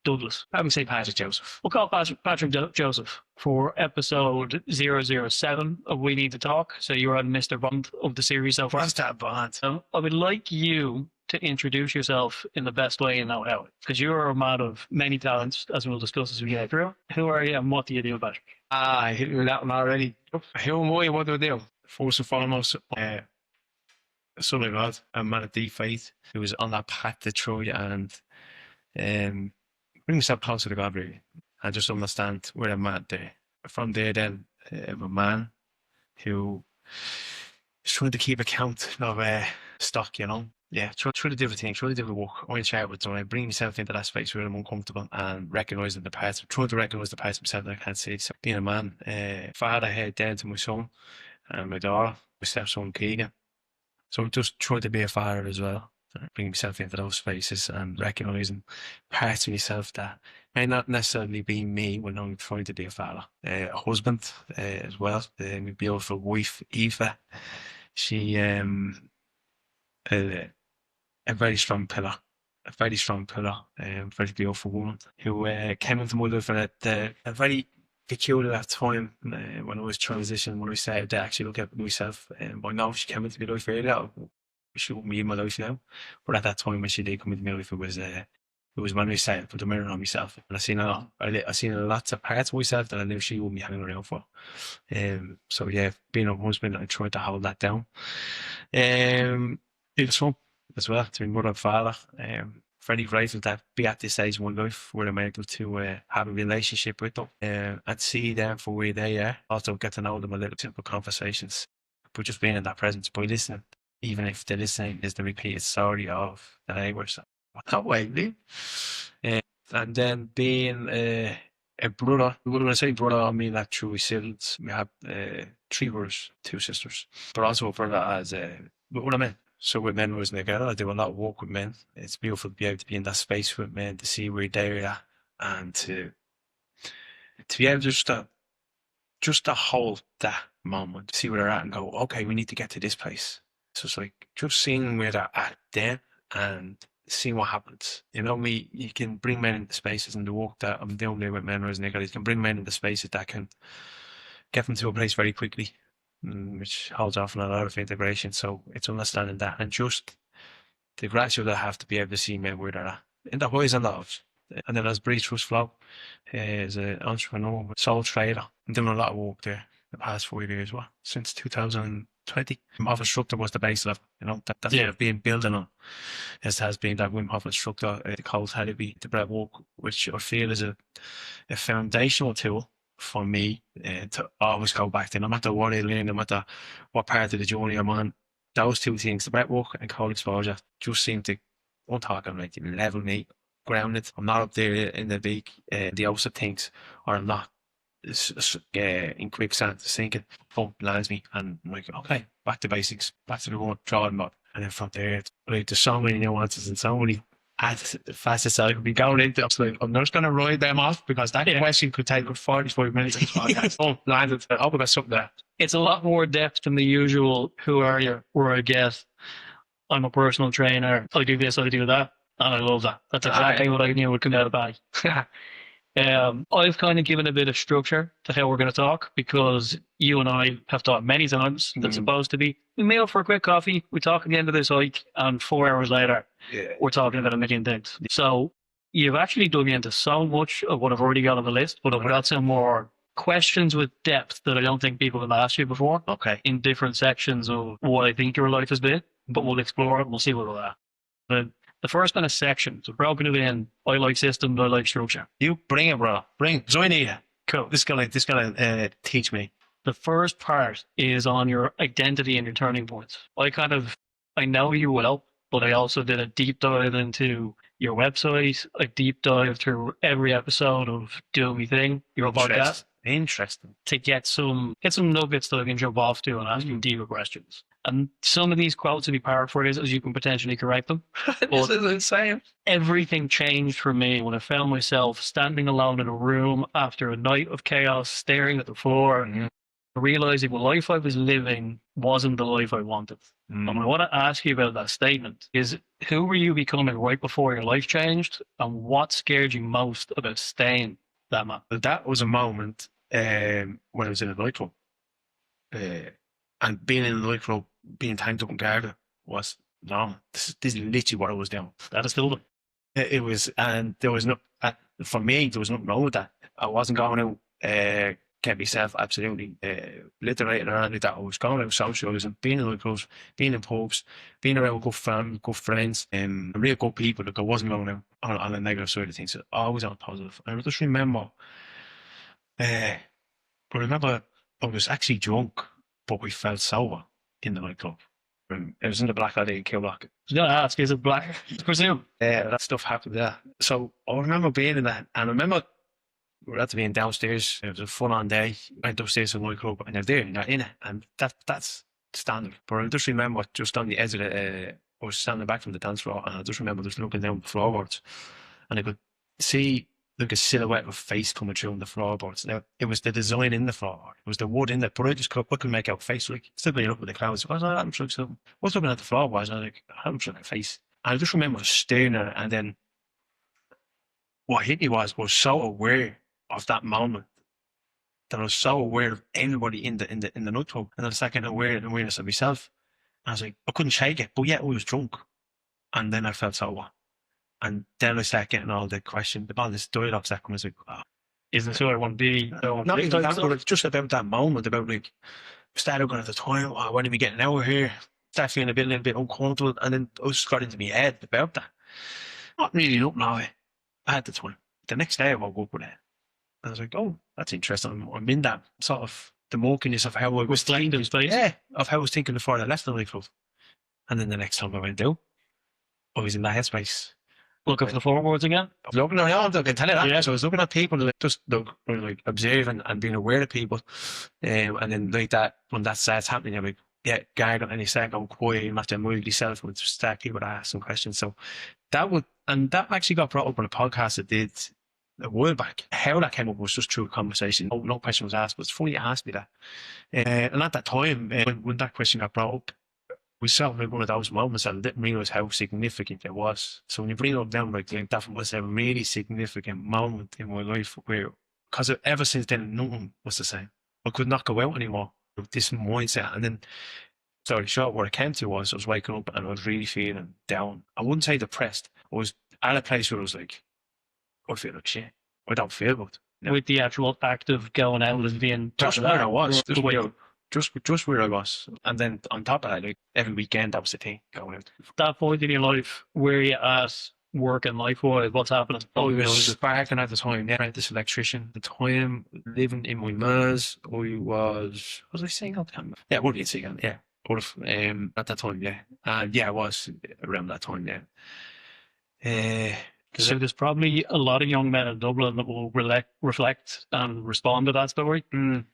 Douglas. I would say Patrick Joseph. We'll call Patrick Joseph for episode 007 of We Need to Talk. So you're on Mr. Bond of the series so far. What's that Bond? I would like you to introduce yourself in the best way you know how, because you're a man of many talents, as we'll discuss as we get through. Who are you and what do you do, Patrick? I hit you with that one already. Who am I? What do I do? First and foremost, son of God, a man of deep faith who was on that path to try and bring myself closer to God, really, and just understand where I'm at there. From there, then, I'm a man who is trying to keep account of stock, you know. Yeah, try to do the thing, try to do the work. I want to share with, so I bring myself into that space where I'm uncomfortable and recognizing the parts. Trying to recognize the parts of myself that I can't see. So being a man, father head down to my son and my daughter, my stepson Keegan. So just trying to be a father as well. Bring myself into those spaces and recognizing parts of myself that may not necessarily be me when I'm trying to be a father. A husband as well. My beautiful wife Eva. She a very strong pillar, very beautiful woman who came into my life at a very peculiar time when I was transitioning, when I started to actually look at myself. By now she came into my life earlier. She wouldn't be in my life now, but at that time when she did come into my life, it was when I started to put the mirror on myself, and I seen lots of parts of myself that I knew she wouldn't be hanging around for. So yeah, being a husband, I tried to hold that down. Being a son as well, to be mother and father. Very grateful to be at this stage of my life where I'm able to have a relationship with them and see them for where they are. Also get to know them a little, simple conversations, but just being in that presence by listening, even if the listening is the repeated story of the neighbours. That way, really. And then being a brother, when I say brother, I mean that through siblings. We have 3 brothers, 2 sisters, but also a brother as what I mean. So with men was together, I do a lot of work with men. It's beautiful to be able to be in that space with men, to see where they're at, and to be able just to hold that moment, see where they're at, and go, okay, we need to get to this place. So it's like just seeing where they're at then and seeing what happens. You know, you can bring men into spaces, and the work that I'm doing there with men as niggas, you can bring men into spaces that can get them to a place very quickly, which holds off on a lot of integration. So it's understanding that, and just the gratitude I have to be able to see men where they're at, in the highs and lows. And then as Breathwork Flow, as an entrepreneur, sole trader, I'm doing a lot of work there the past 4 years, since 2020. Wim Hof instructor was the base level, you know, that's what I've been building on. It has been that Wim Hof instructor, the cold therapy, the breathwork, which I feel is a foundational tool for me to always go back to, no matter what I learn, no matter what part of the journey I'm on. Those 2 things, the breathwork and cold exposure, just seem to, I'm talking like, level me, grounded. I'm not up there in the big, the opposite things, or I'm not in quicksand sinking. Boom, lands me, and I'm like, okay, back to basics, back to the one drawing board. And then from there, like, there's so many nuances and so many facets I could be going into. I was like, I'm just going to write them off, because that question could take 45 minutes. Oh, landed. I hope I got something there. It's a lot more depth than the usual, who are you, where I guess I'm a personal trainer, I do this, I do that, and I love that. That's exactly what I knew would come out of the bag. I've kind of given a bit of structure to how we're going to talk, because you and I have talked many times. That's supposed to be, we meet up for a quick coffee, we talk at the end of this hike, and 4 hours later, we're talking about a million things. So you've actually dug into so much of what I've already got on the list, but I've got some more questions with depth that I don't think people have asked you before. Okay. In different sections of what I think your life has been, but we'll explore it and we'll see what we're at. The first kind of section, so broken it in, I like systems, I like structure. You bring it, bro. Bring it. So I need it. Cool. This is gonna teach me. The first part is on your identity and your turning points. I know you well, but I also did a deep dive into your website, a deep dive through every episode of Do Me Thing, your podcast. Interesting. To get some nuggets that I can jump off to and ask you deeper questions. And some of these quotes, to be paraphrased, as you can potentially correct them. This is insane. Everything changed for me when I found myself standing alone in a room after a night of chaos, staring at the floor, and realizing the life I was living wasn't the life I wanted. And I want to ask you about that statement is who were you becoming right before your life changed and what scared you most about staying that man? That was a moment when I was in a nightclub. And being in a nightclub, being tanked up and guarded was normal. This is literally what I was doing. That is still It was, and there was no, for me, there was nothing wrong with that. I wasn't going out, get myself absolutely obliterated or anything like that. I was going out socialising, being in nightclubs, being in pubs, being around good family, good friends, and real good people. Like I wasn't going out on the negative side of things. So always on positive. And I just remember, I I was actually drunk, but we felt sober in the nightclub. It was in the Black Alley in Killock. I was going to ask, is it black? I presume. Yeah, that stuff happened there. So I remember being in that, and I remember we were at being downstairs. It was a full-on day. Went upstairs to the nightclub, and they're there, and you're in it, and that's standard. But I just remember just on the edge of the, I was standing back from the dance floor, and I just remember just looking down the floorboards, and I could see like a silhouette of a face coming through on the floorboards. Now it was the design in the floorboard, it was the wood in it, but I just couldn't make out a face. Like still being up with the clouds. I was like, I'm like something. What's looking at the floorboards? I was like, I'm looking at a face. And I just remember staring at it, and then what hit me was so aware of that moment that I was so aware of everybody in the nightclub, and I was like awareness of myself. And I was like, I couldn't shake it, but yet I was drunk, and then I felt sober. And then I started getting all the questions, all this dialogue that comes like, oh, Is this who I want to be? not even that, but it's just about that moment, about like, started looking at the time, oh, when are we getting out of here? Started feeling a little bit uncomfortable, and then I just got into my head about that. Not really up now. I had the time. The next day I woke up with it. I was like, oh, that's interesting. I'm in that sort of the murkiness of how I was thinking. Yeah, of how I was thinking before I left the nightclub. And then the next time I went out, I was in that headspace. Looking for the floorboards again? I was looking around, I can tell you that. Yeah. So I was looking at people, like, just like observing and being aware of people. And then like that, when that starts happening, I'm like, yeah, guard, and you start going quiet, you have to move yourself and just start people to ask some questions. So that actually got brought up on a podcast I did a while back. How that came up was just through a conversation. No question was asked, but it's funny you asked me that. And at that time, when that question got brought up, we saw like one of those moments that I didn't realise how significant it was. So when you bring it up down, like that was a really significant moment in my life where, because ever since then, nothing was the same. I could not go out anymore with this mindset. And then, sorry, short, what I came to was I was waking up and I was really feeling down. I wouldn't say depressed. I was at a place where I was like, I feel like shit. I don't feel good. No. With the actual act of going out and being... Just where I was. Just where I was. And then on top of that, like every weekend, that was the thing, going out. That point in your life, where you at work and life-wise, what's happening? I was sparking at the time, yeah, this electrician. At the time, living in my ma's, was I single? Yeah, I would be single, yeah. At that time, yeah. Yeah, I was around that time, yeah. So there's probably a lot of young men in Dublin that will reflect and respond to that story and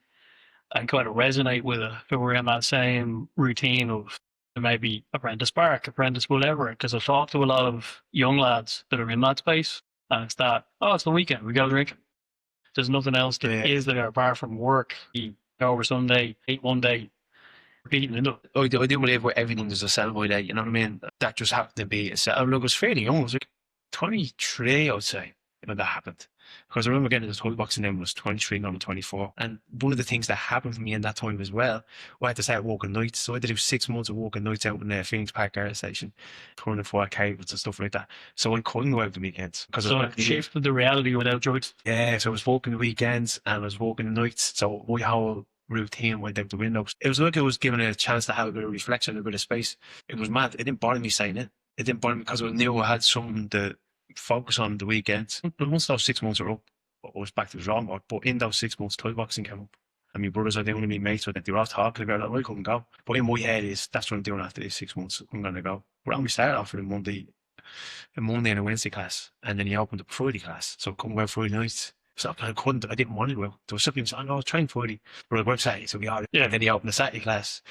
kind of resonate with it, who were in that same routine of maybe apprentice park, apprentice whatever. Because I've talked to a lot of young lads that are in that space, and it's that, oh, it's the weekend, we go drink. There's nothing else that is there apart from work. You go over Sunday, eat one day, repeating into it. I do believe with everything there's a sell by day, you know what I mean? That just happened to be a sell. Look, I was fairly young, I was like 23, I would say, when that happened. Because I remember getting this whole boxing then was 23, now I'm 24. And one of the things that happened for me in that time as well, I had to start walking nights. So I had to do 6 months of walking nights out in the Phoenix Park Art Station, turning 4 cables and stuff like that. So I couldn't go out the weekends. So it shifted the reality without drugs? Yeah, so I was walking the weekends and I was walking the nights. So my whole routine went out the window. It was like I was given a chance to have a bit of reflection, a bit of space. It was mad. It didn't bother me saying it. It didn't bother me because I knew I had something to focus on the weekends. But once those 6 months were up, I was back to the drawing board. But in those 6 months, Thai boxing came up. And my brothers are the only mates with it. They were all talking about it. I couldn't go. But in my head is, that's what I'm doing after these 6 months. I'm going to go. But we started off with a Monday and a Wednesday class. And then he opened up a Friday class. So I couldn't go out Friday nights. So I didn't want to go. There was some people saying, oh, I'll train Friday. But I work Saturday, so we are. Yeah. And then he opened a Saturday class.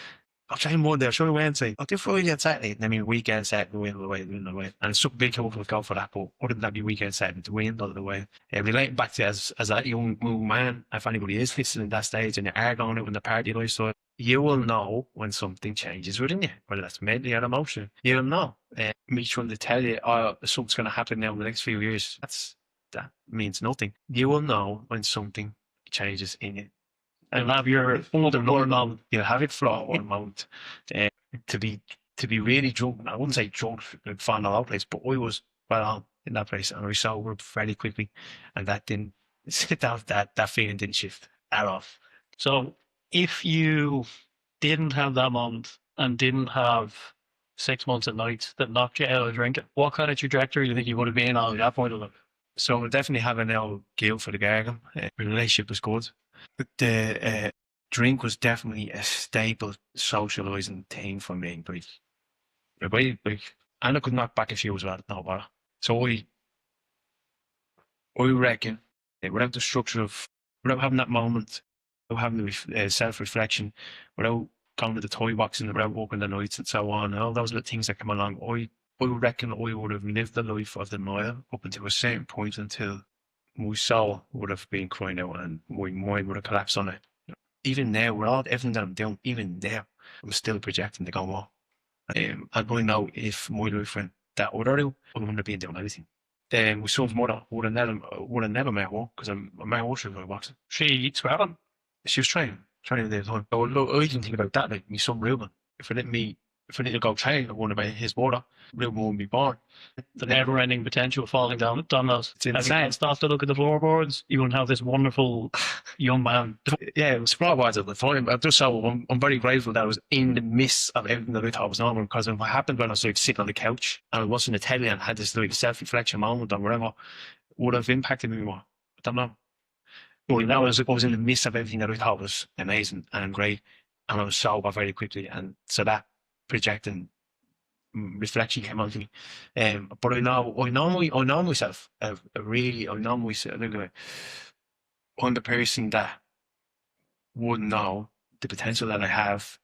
I'll train Monday, I'll try Wednesday. I'll do Friday and Saturday. And then my weekend Saturday, the win the way. And it's something big to go for that. But other than that, my weekend Saturday, the win the way. Relating back to as a young man, if anybody is listening at that stage and you are going out in the party lifestyle, you will know when something changes within you, whether that's mentally or emotionally. You'll know. Me trying to tell you, oh, something's going to happen now in the next few years, that means nothing. You will know when something changes in you. And have your older moment. You'll have it for one moment. Uh, to be really drunk, I wouldn't say drunk and falling all over the place, but I was well on in that place, and I was sober very quickly, and that didn't that feeling didn't shift at all. So if you didn't have that moment and didn't have 6 months at night that knocked you out of drinking, what kind of trajectory do you think you would have been on at that point of it? So definitely having no guilt for the gargle. The relationship was good. The drink was definitely a staple socializing thing for me. And I could knock back a few as well, no bother. So I reckon, without the structure of, without having that moment, without having the self-reflection, without going to the toy box and without walking the nights and so on, and all those little things that come along, I reckon I would have lived the life of denial up until a certain point, until my soul would have been crying out and my mind would have collapsed on it. Even now, with all everything that I'm doing, even now, I'm still projecting to go more. And I know if my life went that other route, I wouldn't have been doing anything. My son's mother would have never met her because I met her through boxing. She swearing. She was training at the time. So look, I didn't think about that. Like my son Ruben, if I didn't go train, I wouldn't have met his mother. Ruben wouldn't be born. The never-ending potential of falling down those. It's insane. If you stop to look at the floorboards, you wouldn't have this wonderful young man. Yeah, it was floorboards at the time. I'm very grateful that I was in the midst of everything that I thought was normal, because if it happened when I was like sitting on the couch and I wasn't a telly and had this like self-reflection moment or whatever, would have impacted me more. I don't know. But that was, I was in the midst of everything that I thought was amazing and great, and I was sober very quickly, and so that projecting reflection came onto me. But I know myself. I know myself. I'm the person that would know the potential that I have,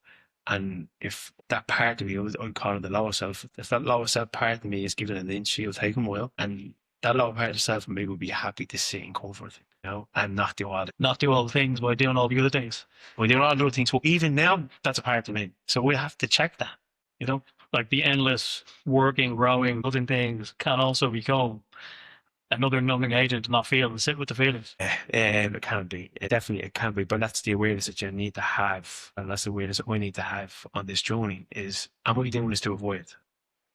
and if that part of me, I call it the lower self. If that lower self part of me is given an inch, she'll take a mile, and that lower part of self of me would be happy to sit in comfort, and not do all the things by doing all the other things. By doing all the other things. Well, even now, that's a part of me. So we have to check that, Like the endless working, growing, other things can also become another numbing agent to not feel and sit with the feelings. It can be. It can be. But that's the awareness that you need to have, and that's the awareness that we need to have on this journey. Is, am I doing this to avoid?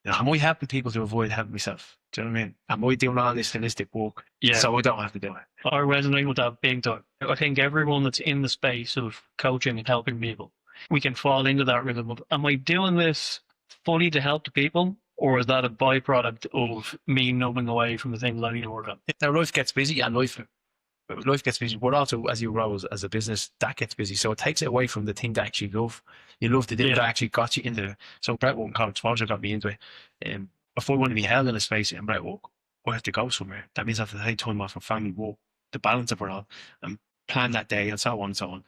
Am I helping people to avoid helping myself? Do you know what I mean? Am I doing all this holistic work so I don't have to do it? I resonate with that big time. I think everyone that's in the space of coaching and helping people, we can fall into that rhythm of, am I doing this fully to help the people, or is that a byproduct of me numbing away from the things I need to work on? Now, life gets busy, and life gets busy, but also as you grow as a business, that gets busy. So it takes it away from the thing that actually love. You love the thing that actually got you into it. So Breathwork and college exposure got me into it. If I want to be held in a space in Breathwork, I have to go somewhere. That means I have to take time off from family, work, the balance of it all, and plan that day, and so on and so on.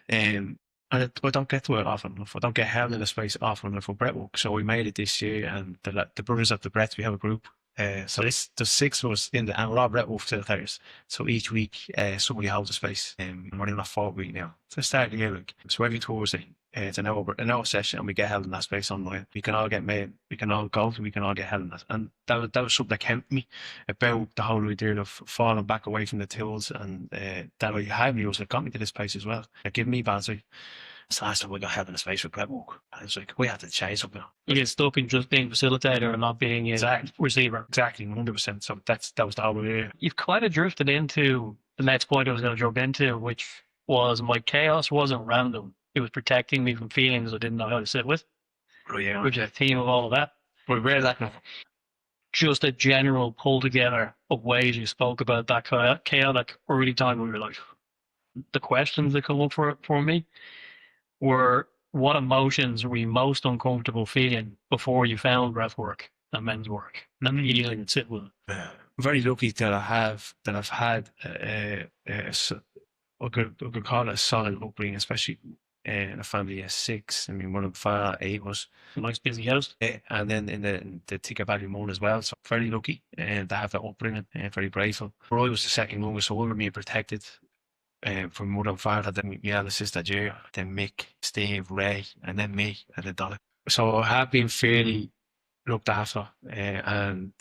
And I don't get to it often enough. I don't get held in a space often enough for Breathwork. So we made it this year, and the Brothers of the Breath, we have a group. So there's 6 of us in and we're all Breathwork facilitators. So each week, somebody holds a space, and we're in a 4-week now. So start the year, so every Thursday, it's an hour session, and we get held in that space online. We can all get made, we can all go, we can all get held in that. And that was something that helped me about the whole idea of falling back away from the tools, and that I had me, that got me to this place as well. It gave me balance. So last time we got held in a space with Breathwork, and it's like, we have to change something. You get stuck in just being facilitator and not being a receiver. Exactly, 100%. So that was the whole idea. You've kind of drifted into the next point I was going to jump into, which was my chaos wasn't random. It was protecting me from feelings I didn't know how to sit with. Oh, yeah. Which is a theme of all of that. But where that now? Just a general pull together of ways you spoke about that chaotic early time when we were like, the questions that come up for me were, what emotions were you most uncomfortable feeling before you found breathwork and men's work? And then you didn't sit with it. I'm very lucky that I've had I could call it a solid upbringing, especially in a family of 6. I mean, one of 8 was a nice busy house. And then in the Tika Valley Moon as well. So very lucky to have that upbringing, and very grateful. Roy was the second youngest, so we were being protected from mother and father, then my elder sister Jerry, then Mick, Steve, Ray, and then me, and then Donna. So I have been fairly looked after and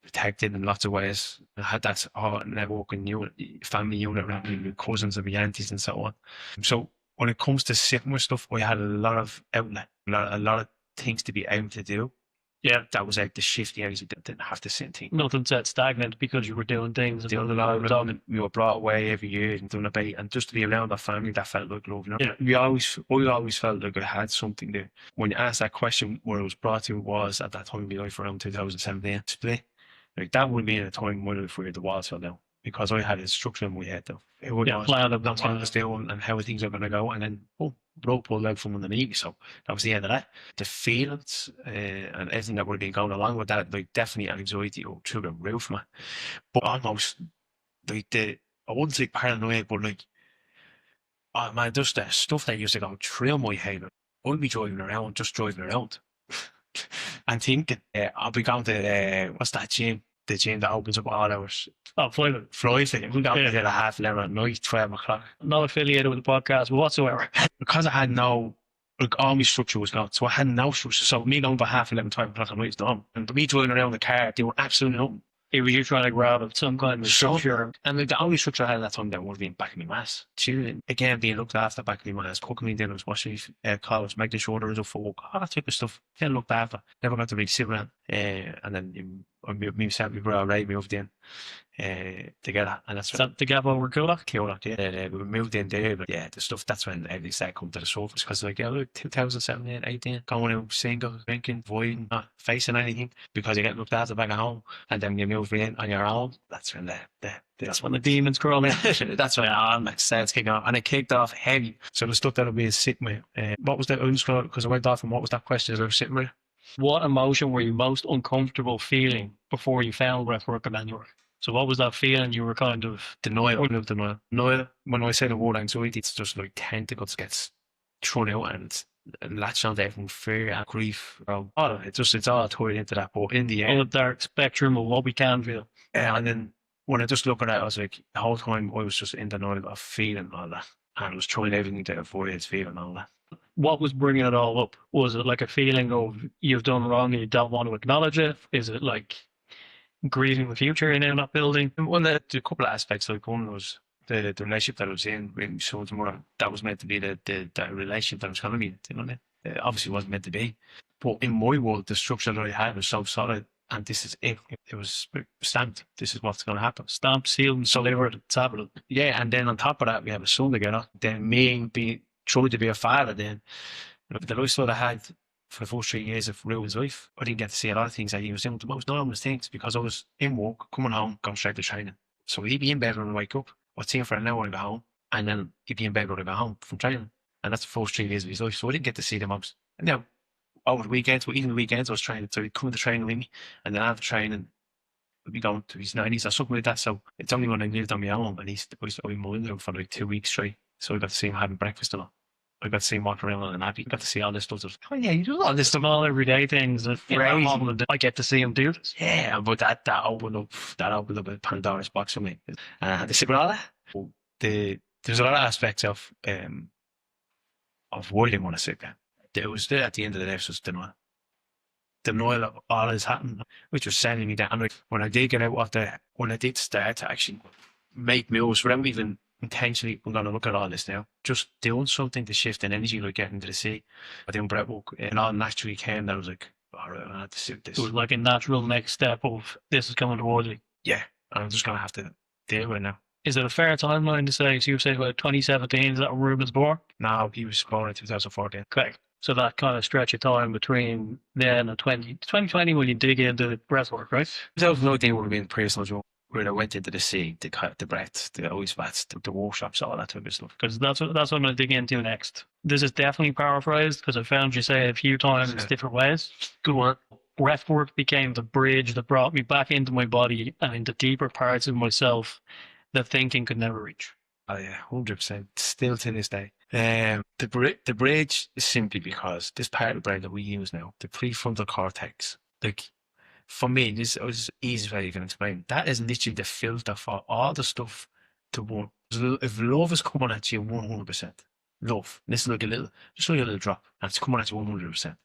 protected in lots of ways. I had that networking unit, family unit around me, my cousins and my aunties and so on. So when it comes to sitting with stuff, I had a lot of outlet, a lot of things to be able to do. Yeah. That was like the shift years. You didn't have to sit and think. Nothing said stagnant because you were doing things. Doing a lot of them. We were brought away every year and doing a bit, and just to be around that family, that felt like love. You know? Yeah. We always felt like I had something there. When you asked that question, where it was brought to was at that time in my life around 2017 split. Like that would be a time in my life where the walls fell down because I had a structure in my head though. It would plan of that's what I was doing and how things are going to go, and then rope pulled out from underneath me. So that was the end of that. The feelings and everything that would have been going along with that, like definitely anxiety through the roof, man. But almost like I wouldn't say paranoia, but like, oh man, just the stuff that used to go through my head. I'd be driving around, and thinking, I'll be going to what's that gym? The gym that opens up all hours. Oh, Friday. Friday. We got there at 11:30 at night, 12 o'clock. Not affiliated with the podcast whatsoever. Because I had no, like all my structure was gone. So I had no structure. So me going for 11:30, 12 o'clock at night is done. And me driving around the car, doing absolutely nothing. It was you trying to grab at some kind of structure. And like, the only structure I had at that time that would have been back in my mass. Chilling. Again, being looked after back in my mass, cooking me dinners, washing clothes, making sure there was a fork, all that type of stuff. Then looked after. Never got to really sit around. And then myself, my brother Ray moved in together. And that's that the gap over Kulak? Kulak, yeah. We moved in there, but yeah, the stuff, that's when everything started coming to the surface. Because like, yeah, look, 2017, 18, going out single, drinking, avoiding, not facing anything because you get looked after back at home. And then you move in on your own. That's when that's when the demons crawl in. That's when it starts kicking off. And it kicked off heavy. So the stuff that I've been sitting with. What was that? Because I went off and what was that question that I was sitting with? What emotion were you most uncomfortable feeling before you found breathwork and manual work? So what was that feeling you were kind of denial? Denial. When I say the word anxiety, it's just like tentacles gets thrown out and latched onto everything, fear and grief. It's all tied into that. But in the end, on the dark spectrum of what we can feel. And then when I just look at it, I was like, the whole time I was just in denial of feeling all that. And I was trying everything to avoid feeling all that. What was bringing it all up? Was it like a feeling of you've done wrong and you don't want to acknowledge it? Is it like grieving the future in that building? Well, there a couple of aspects. Like one was the relationship that I was in with my son's mother. That was meant to be the relationship that was going to be. You know what I mean? It obviously wasn't meant to be. But in my world, the structure that I had was so solid. And this is it. It was stamped. This is what's going to happen. Stamped, sealed, and delivered. It's happening. Yeah, and then on top of that, we have a son together. Then me trying to be a father. Then the lifestyle I had for the first 3 years of Ruben's life, I didn't get to see a lot of things that he was doing. The most normal things because I was in work, coming home, going straight to training. So he'd be in bed when I wake up. I'd see him for an hour when I go home, and then he'd be in bed when I go home from training. And that's the first 3 years of his life. So I didn't get to see the most. And now, over the weekends, even the weekends, I was training. So he'd come to training with me, and then after training, we'd be going to his 90s or something like that. So it's only when I lived on my own, and he's been mowing them for like 2 weeks straight. So I got to see him having breakfast and all. I got to see him walking around on an app. I got to see all this stuff. Oh yeah, you do all this stuff, all everyday things. That I get to see him do this. Yeah, but that opened up a Pandora's box for me. And I had to sit with all that. There's a lot of aspects of why I didn't want to sit there. There was at the end of the day, it was just denial of all that's happened, which was sending me down. When I did get out when I did start to actually make moves without even intentionally, I'm going to look at all this now, just doing something to shift an energy, like getting to the sea, or doing breathwork, and all naturally came that I was like, all right, I have to suit this. It was like a natural next step of this is coming towards me. Yeah, and I'm just going to have to deal with it now. Is it a fair timeline to say, so you said about 2017, is that when Ruben's born? No, he was born in 2014. Correct. So that kind of stretch of time between then and 2020 when you dig into breathwork, right? 2019 would have been personal joke. Where I went into the sea, the breath, the ice baths, the workshops, all that type of stuff. Because that's what I'm going to dig into next. This is definitely paraphrased because I found you say it a few times different ways. Good one. Breathwork became the bridge that brought me back into my body and into deeper parts of myself that thinking could never reach. Oh yeah, 100%. Still to this day. The bridge is simply because this part of the brain that we use now, the prefrontal cortex, like, for me, this is the easiest way you can explain. That is literally the filter for all the stuff to work So if love is coming at you 100%, love, this is like just like a little drop, and it's coming at you 100%. It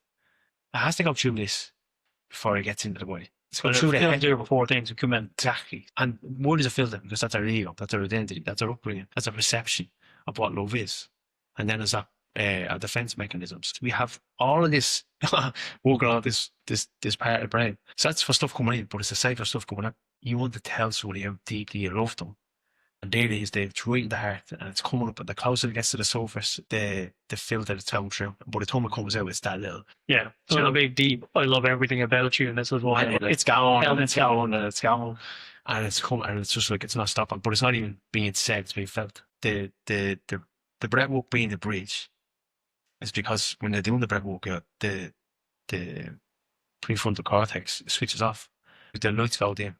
has to go through this before it gets into the body. It's going But through the head. there before things come in. Exactly. And why does it filter? Because that's our ego, that's our identity, that's our upbringing, that's our perception of what love is. And then there's our defense mechanisms. We have all of this working on this part of the brain. So that's for stuff coming in, but it's the safer stuff coming out. You want to tell somebody how deeply you love them. And there it is, they've right in the heart, and it's coming up, and the closer it gets to the surface, the filter it's going through. By the time it comes out, it's that little. Yeah. So it'll be deep. I love everything about you, and this is why It's going, and it's going, and it's going. And it's coming, and it's just like, it's not stopping. But it's not even being said, it's being felt. The breathwork being the bridge is because when they're doing the breathwork, the prefrontal cortex switches off. The lights go dim.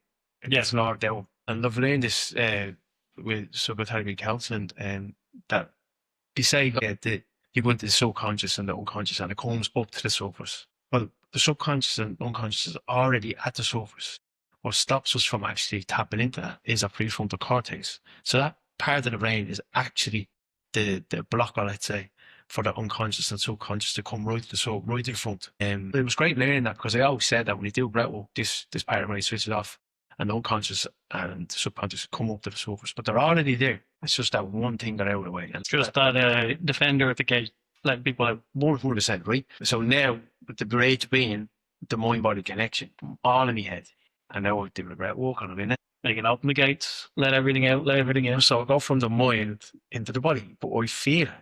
Yes, lowered down. And I've learned this with psychotherapy counseling, that you say you go into the subconscious and the unconscious, and it comes up to the surface. Well, the subconscious and unconscious is already at the surface. What stops us from actually tapping into that is our prefrontal cortex. So that part of the brain is actually the blocker, let's say, for the unconscious and subconscious to come right to the soul, right in front. It was great learning that, because I always said that when you do breathwork, this part of the brain switches off, and the unconscious and the subconscious come up to the surface, but they're already there. It's just that one thing got out of the way. And just that defender at the gate, letting people out. 100%, right? So now, with the bridge being the mind-body connection, all in my head, and now I do the breathwork, and I'm in it. They can open the gates, let everything out, let everything in. So I go from the mind into the body, but I feel it.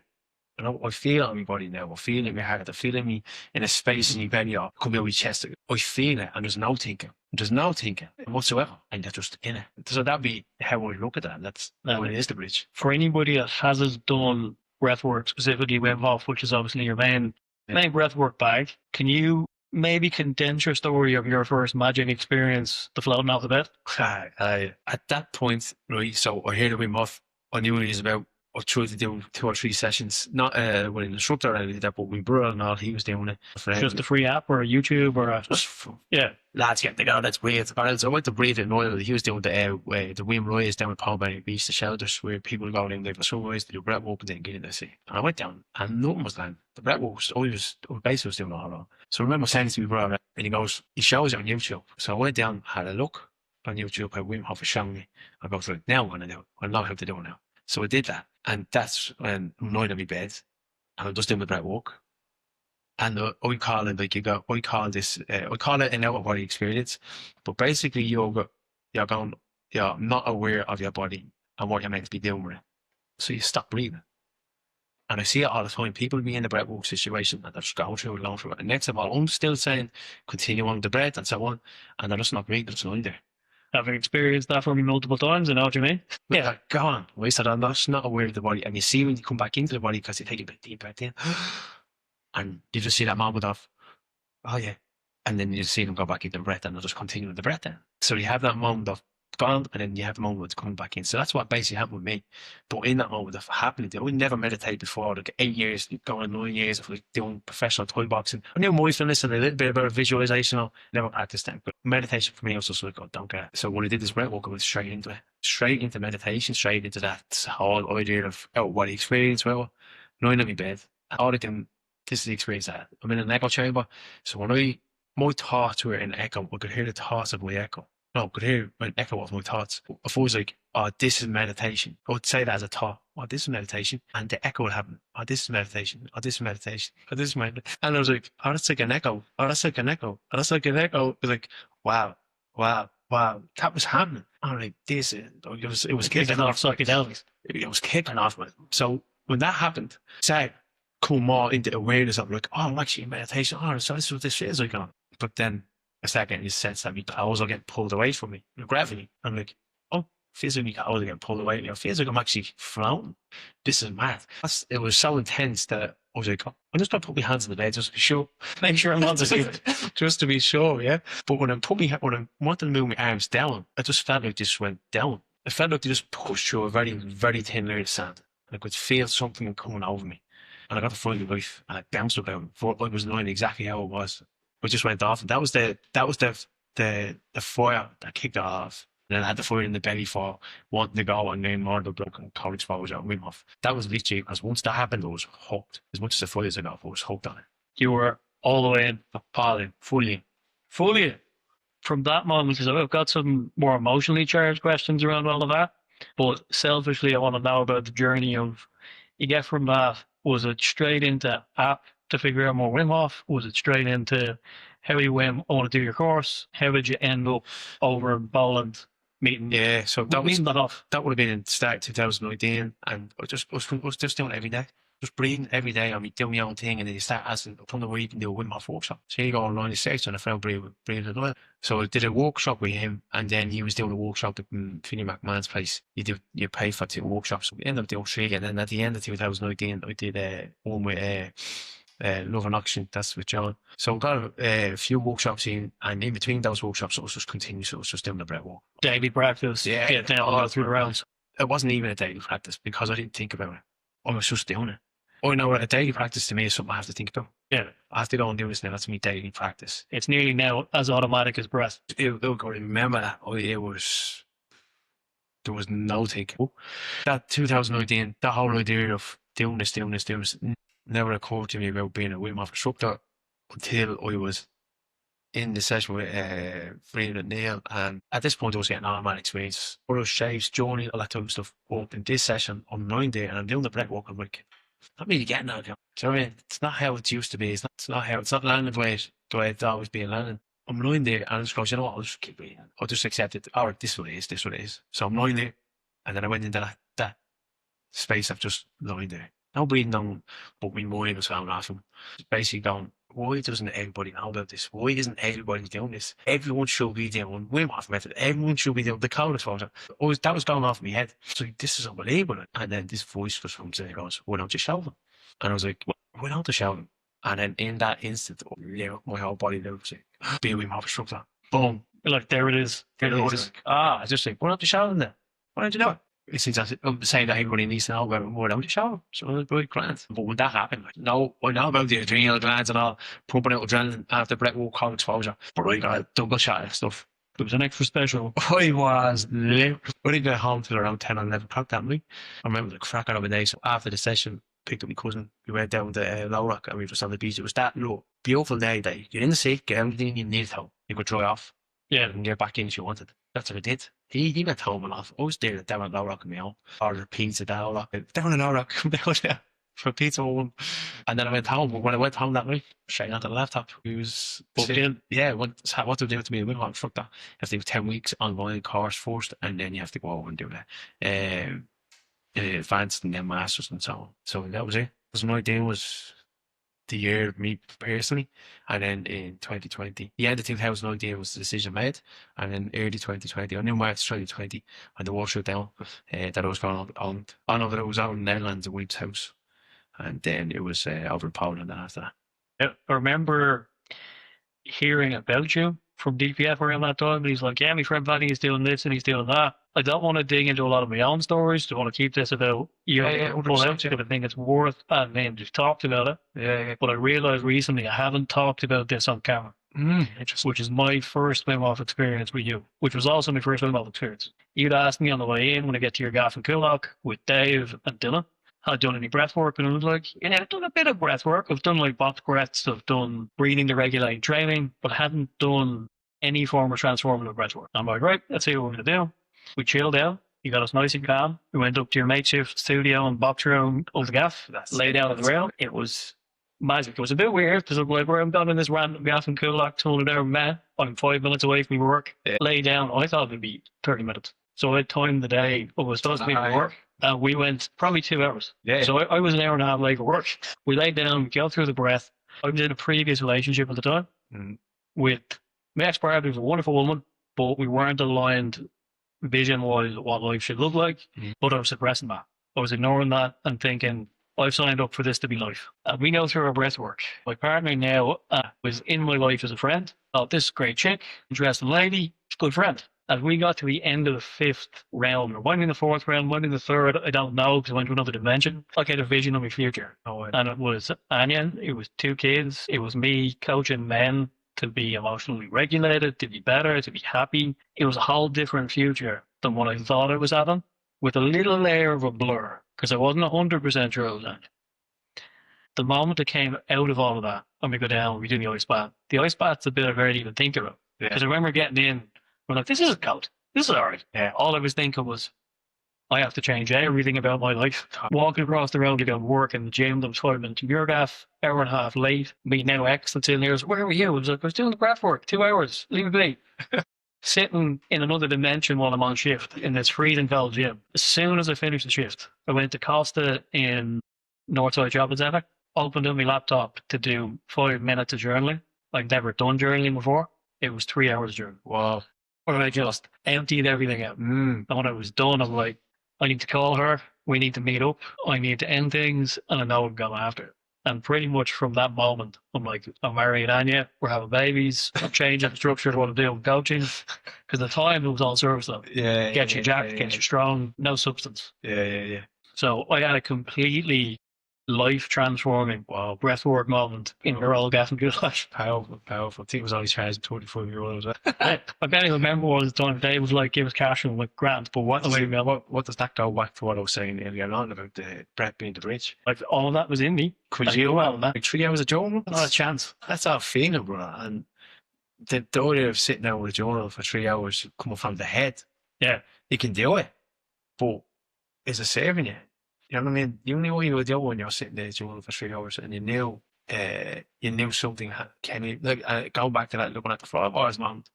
You know, I feel it on my body now. I feel it in my heart. I feel it in me in a space in my belly, or come out my chest. I feel it, and there's no thinking. There's no thinking whatsoever, and you're just in it. So that'd be how I look at that. That's how it is, the bridge. For anybody that hasn't done breathwork, specifically Wim Hof, which is obviously your main breathwork bag, can you maybe condense your story of your first magic experience, the floating off the bed? At that point, right, so I heard the Wim Hof. I knew what he was about. I tried to do 2 or 3 sessions, not with an instructor or anything like that, but my brother and all, he was doing it. Just a free app or a YouTube or a... Yeah. Lads, get together, let's breathe. So I went to breathe in oil. He was doing the Wim Rise down at Palm Bay Beach, the shelters where people go in, like, sunrise to do breath walk and then get in the sea. And I went down, and nothing was landing. The breath walk basically was doing all wrong. So I remember saying to my brother, and he shows it on YouTube. So I went down, had a look on YouTube, how Wim Hof was showing me. I go, right, now I'm going to do it. I know how to do it now. So I did that. And that's when I'm lying on my bed, and I'm just doing my breath walk. And I call it, I call it an out of body experience. But basically, you're not aware of your body and what you're meant to be doing with it. So you stop breathing. And I see it all the time. People be in the breath walk situation, and they're just going through it. And next of all, I'm still saying, continue on with the breath and so on. And they're just not breathing, it's not there. Having experienced that for me multiple times, I know what you mean. Yeah, go on. I said, I'm just not aware of the body. And you see when you come back into the body, because you take a bit deep breath in, and you just see that moment of, oh yeah. And then you see them go back into the breath, and they'll just continue with the breath then. So you have that moment of gone, and then you have the moment of coming back in. So that's what basically happened with me. But in that moment of happening, I would never meditate before, like 8 years, going 9 years of like doing professional Thai boxing. I knew mindfulness and a little bit about visualization. I never practiced that. But meditation for me was just like, oh, don't get it. So when I did this breath walk, I went straight into it. Straight into meditation, straight into that whole idea of out body experience. Well, lying on my bed, all I do, this is the experience I had. I'm in an echo chamber. So when my thoughts were in echo, I could hear the thoughts of my echo. No, I could hear an echo of my thoughts. If I was like, oh, this is meditation, I would say that as a thought. Oh, this is meditation. And the echo would happen. Oh, this is meditation. Oh, this is meditation. Oh, this is meditation. And I was like, oh, that's like an echo. Oh, that's like an echo. Oh, that's like an echo. It was like, wow. That was happening. I'm like, this is, it was kicking off psychedelics. It was kicking off, man. So when that happened, say, come more into awareness of like, oh, I'm actually in meditation. Oh, so this is what this feels like. But then I start getting this sense that my clothes are getting pulled away from me. The gravity. I'm like, oh, feels like my clothes are getting pulled away. It feels like I'm actually floating. This is mad. It was so intense that I was like, oh, I'm just going to put my hands on the bed just to be sure. Make sure I'm not asleep. Just to be sure, yeah. But when I wanted to move my arms down, I just felt like this went down. It felt like they just pushed through a very, very thin layer of sand. I could feel something coming over me. And I got the front of my life, and I bounced about. I was knowing exactly how it was. It just went off. And that was the fire that kicked off. And then I had the fire in the belly for wanting to go and then more the broken core exposure and Wim Hof. That was literally, because once that happened, I was hooked. As much as the fires I got, I was hooked on it. You were all the way in. All in, fully in. Fully in. From that moment, because I've got some more emotionally charged questions around all of that. But selfishly, I want to know about the journey of you get from that. Was it straight into app to figure out more Wim Hof? Was it straight into how you Wim? I want to do your course. How did you end up over in Poland meeting? Yeah, so that was meeting that off. that would have been in start 2019, and I was just doing it every day. Just breathing every day. I mean, doing my own thing, and then you start asking, from the way you can do a Wim Hof workshop. So you go online, you search, and I found breathing oil. So I did a workshop with him, and then he was doing a workshop at Finney McMahon's place. You pay for 2 workshops. We ended up doing 3, and then at the end of 2019, I did one with Love and Action. That's with John. So I got a few workshops in, and in between those workshops, it was just continuous. It was just doing the breathwork. Daily practice. Yeah. Get down all through the rounds. It wasn't even a daily practice because I didn't think about it. I was just doing it. Oh no, a daily practice to me is something I have to think about. Yeah. I have to go and do this now. That's my daily practice. It's nearly now as automatic as breath. I remember that. There was no thinking. That 2019, that whole idea of doing this, never occurred to me about being a Wim Hof instructor until I was in the session with Freeman and Neil, and at this point I was getting automatic experience. All those shapes, journey, all that type of stuff. But in this session, I'm 9 day and I'm doing the breath work. I'm like, not really getting that. Do you know what I mean? It's not how it used to be. It's not landing the way it's always been landing. I'm 9 day and I just go, you know what, I'll just keep reading. I'll just accept it. All right, this is what it is. So I'm 9 day, and then I went into that space of just 9 day. No breathing down, but my mind was found off him. Basically going, why doesn't everybody know about this? Why isn't everybody doing this? Everyone should be doing Wim Hof method. Everyone should be doing the cold exposure. That was going off in my head. So this is unbelievable. And then this voice was from there goes, why don't you shout them? And I was like, why don't I shout them? And then in that instant, my whole body was like, be a Wim Hof instructor. Boom. Like, there it is. There it is. I just like, why don't you shout them then? Why don't you do it? Since I'm saying that everybody needs to know about it, why don't you shout them? So it's very grand. But when that happened, like, no, I know about the adrenal glands and all, pumping out adrenaline after breathwork, cold exposure. But I got a double shot of stuff. It was an extra special. I was lit. I didn't get home till around 10 or 11 o'clock that night. I remember the crack of a day. So after the session, picked up my cousin. We went down to Low Rock and we were just on the beach. It was that beautiful day that you're in the sea, get everything you need to. You could dry off. Yeah. And get back in if you wanted. That's what I did. He went home and off. I was there down at Low Rock on my own. Ordered pizza down at Low Rock. Down at Low Rock. Down there for pizza one. And then I went home. But when I went home that night, straight onto the laptop, he was booked in. Yeah, what to do to me? Wim Hof instructor. You have to do 10 weeks online course first, and then you have to go over and do that. Advanced and then masters and so on. So that was it. So my idea was the year of me personally, and then in 2020, the end of 2019 was the decision made, and then early 2020, I knew March 2020, when the war shut down, that I was going on. I know that it was out in the Netherlands, at Weep's house, and then it was over in Poland after that. Yeah, I remember hearing about you from DPF around that time, but he's like, yeah, my friend Vanny is doing this and he's doing that. I don't want to dig into a lot of my own stories. I want to keep this about you. Yeah, I think it's worth and then just talked about it. Yeah. But I realised recently I haven't talked about this on camera. Which is my first Wim Hof experience with you, which was also my first Wim Hof experience. You'd asked me on the way in when I get to your gaff and Kulak with Dave and Dylan, had I done any breath work, and I was like, yeah, I've done a bit of breath work. I've done like box breaths, I've done breathing to regulate training, but I hadn't done any form of transformative breath work. I'm like, right, let's see what we're going to do. We chilled out. You got us nice and calm. We went up to your makeshift studio and boxed around of the gaff, lay down on the rail. It was magic. It was a bit weird because I'm like, I'm done in this random gaff and Kulak, told it man. I'm 5 minutes away from work. Yeah. Lay down. I thought it'd be 30 minutes. So I timed the day. I was supposed to be at work. And we went probably 2 hours. Yeah. So I was an hour and a half late for work. We laid down, we got through the breath. I was in a previous relationship at the time with my ex-partner, who was a wonderful woman, but we weren't aligned vision-wise what life should look like. But I was suppressing that. I was ignoring that and thinking, I've signed up for this to be life. And we go through our breath work. My partner now was in my life as a friend. Oh, this is a great chick, interesting lady, good friend. As we got to the end of the 5th round, or might be the 4th round, might be the 3rd, I don't know, because I went to another dimension. I had a vision of my future. And it was Anya, it was 2 kids, it was me coaching men to be emotionally regulated, to be better, to be happy. It was a whole different future than what I thought I was having, with a little layer of a blur, because I wasn't 100% sure I was in it. The moment I came out of all of that, and we go down, we do the ice bath. The ice bath's a bit I rarely even think about. Because I remember getting in, we're like, this isn't cold. This is all right. Yeah. All I was thinking was, I have to change everything about my life. Walking across the road to go to work in the gym, there was 5 minutes from your gaff, hour and a half late. Me now ex that's in here was, where were you? I was like, I was doing the breathwork, 2 hours, leave it be. Sitting in another dimension while I'm on shift in this freezing cold gym. As soon as I finished the shift, I went to Costa in Northside Shopping Centre, opened up my laptop to do 5 minutes of journaling. I'd never done journaling before. It was 3 hours journaling. Wow. Where I just emptied everything out. And when I was done, I'm like, I need to call her. We need to meet up. I need to end things. And I know I'm going after it. And pretty much from that moment, I'm like, I'm married Anya. We're having babies. I'm changing the structure of what I'm doing with coaching. Because at the time, it was all service though. Yeah. Get you jacked, get you strong, no substance. Yeah. So I had a completely life transforming breathwork moment in your old gaff and good life. Powerful. I think it was only charged 24-year-old. I can't even remember what the time Dave was like, give us cash and like grant, but what does that go back to what I was saying earlier on about the breath being the bridge? Like all of that was in me. Could you like 3 hours of journal? Not a chance. That's our feeling, bro. And the idea of sitting down with a journal for 3 hours coming from the head, yeah, you can do it, but is it saving you? You know what I mean? The only way you would do when you're sitting there journaling for 3 hours and you knew something came, like going back to that looking at the 5 hours moment,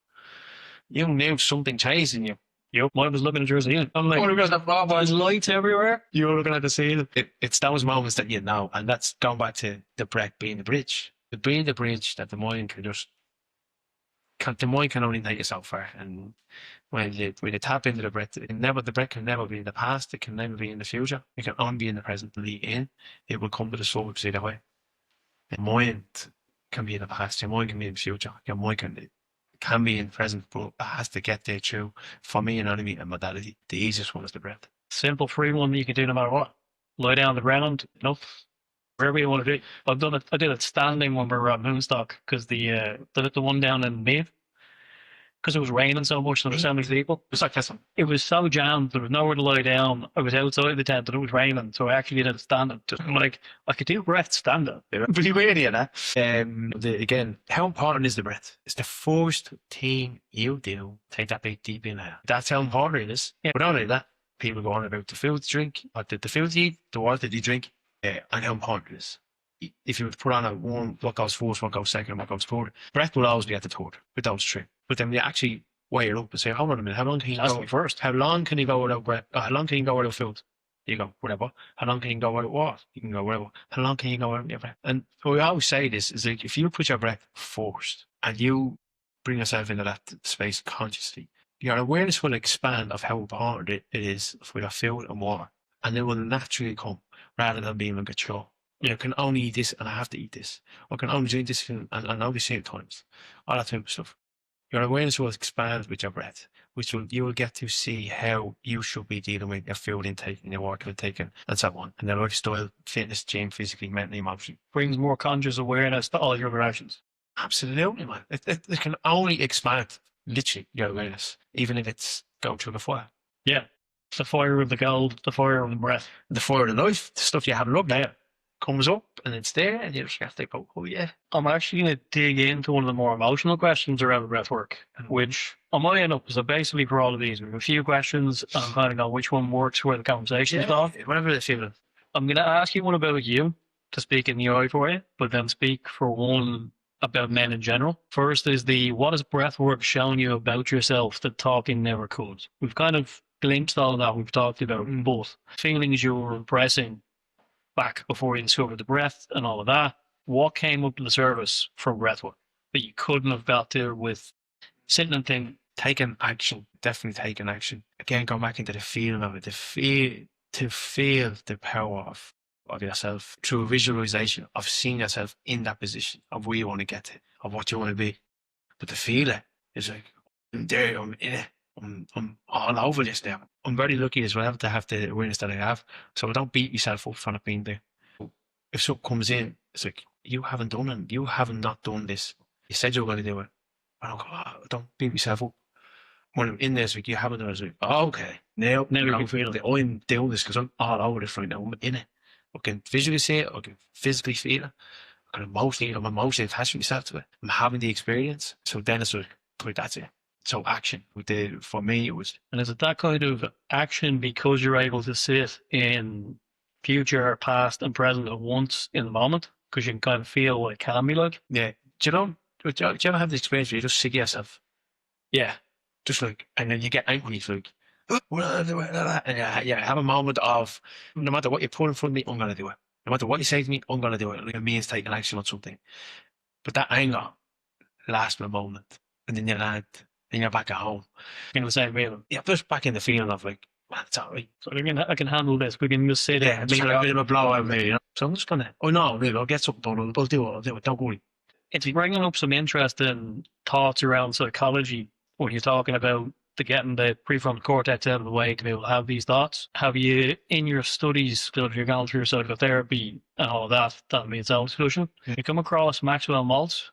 you knew something changed in you. Yep, I was looking at Jersey. I'm like, oh, the 5 hours, lights everywhere. You were looking at the scene. It's those moments that you know, and that's going back to the breath being the bridge. The being the bridge that the mind can just, the mind can only take you so far. And when you tap into the breath, the breath can never be in the past. It can never be in the future. It can only be in the present. It will come to the source either way. The mind can be in the past. Your mind can be in the future. Your mind can be in the present, but it has to get there through. For me, anatomy and modality, the easiest one is the breath. Simple, free one that you can do no matter what. Lie down on the ground, wherever you want to do. I've done it. I did it standing when we were at Moonstock because the one down in Meath, because it was raining so much and there were so many people. It was like this. It was so jammed. There was nowhere to lie down. I was outside the tent and it was raining, so I actually did it standing. I'm like, I could do breath standing. Pretty weird, you know. Again, how important is the breath? It's the first thing you do. Take that big deep inhale. That's how important it is. Yeah. But not only that, people go on about the food to drink, or the food to eat, the water that you drink, and how important it is. If you would put on a one, what goes first, what goes second, what goes third, breath will always be at the third with those three. But then you actually weigh it up and say, hold on a minute, how long can you go first? How long can you go without breath? How long can you go without food? You go, whatever. How long can you go without water? You can go, whatever. How long can you go without your breath? And we always say this, is like, if you put your breath first and you bring yourself into that space consciously, your awareness will expand of how important it is for your food and water. And it will naturally come rather than being like a chore. I can only eat this and I have to eat this. Or I can only drink this and only same times. All that type of stuff. Your awareness will expand with your breath, which you will get to see how you should be dealing with your food intake and your water intake and so on. And the lifestyle, fitness, gym, physically, mentally, emotionally. Brings more conscious awareness to all your actions. Absolutely, man. It can only expand, literally, your awareness, even if it's going through the fire. Yeah. The fire of the gold, the fire of the breath. The fire of the life, the stuff you haven't looked at. Comes up and it's there and you just have to go, oh yeah. I'm actually going to dig into one of the more emotional questions around breathwork, which I might end up, so basically for all of these, we have a few questions and I'm kind of going which one works where the conversation is off. Whatever the feeling. I'm going to ask you one about you to speak in the eye for you, but then speak for one about men in general. First is what has breathwork shown you about yourself that talking never could? We've kind of glimpsed all of that. We've talked about both feelings you were repressing back before you discovered the breath and all of that. What came up in the service from breathwork that you couldn't have got to with sitting and thinking? Taking action, definitely taking action. Again, going back into the feeling of it, to feel the power of yourself through a visualization of seeing yourself in that position of where you want to get to, of what you want to be. But to feel it is like, I'm there, I'm in it. I'm all over this now. I'm very lucky as well to have the awareness that I have. So I don't beat myself up for not being there. If something comes in, it's like, you haven't done it. You haven't not done this. You said you were going to do it. And I go, oh, don't beat myself up. When I'm in this, like, you haven't done it. I was like, oh, okay. Now you can feel it. I'm doing this because I'm all over this right now. I'm in it. I can visually see it. I can physically feel it. I'm emotionally attached myself to it. I'm having the experience. So then it's like, that's it. So action. For me, it was. And is it that kind of action because you're able to sit in future, past, and present at once in the moment? Because you can kind of feel what it can be like. Yeah. Do you ever have the experience where you just sick yourself? Yeah. Just like, and then you get angry. It's like, and you have a moment of, no matter what you put in front of me, I'm going to do it. No matter what you say to me, I'm going to do it. Like, it means taking action on something. But that anger lasts for a moment. And then you land, and you're back at home. In the same way. You're just back in the feeling of like, man, it's all right. So I can handle this. We can just sit Yeah, just a bit of a blowout there, you know. So I'm just going to, oh no, really, I'll get something done. I'll do it. Don't worry. It's bringing up some interesting thoughts around psychology when you're talking about getting the prefrontal cortex out of the way to be able to have these thoughts. Have you, in your studies, if you're going through psychotherapy and all of that means self-discussion, you come across Maxwell Maltz?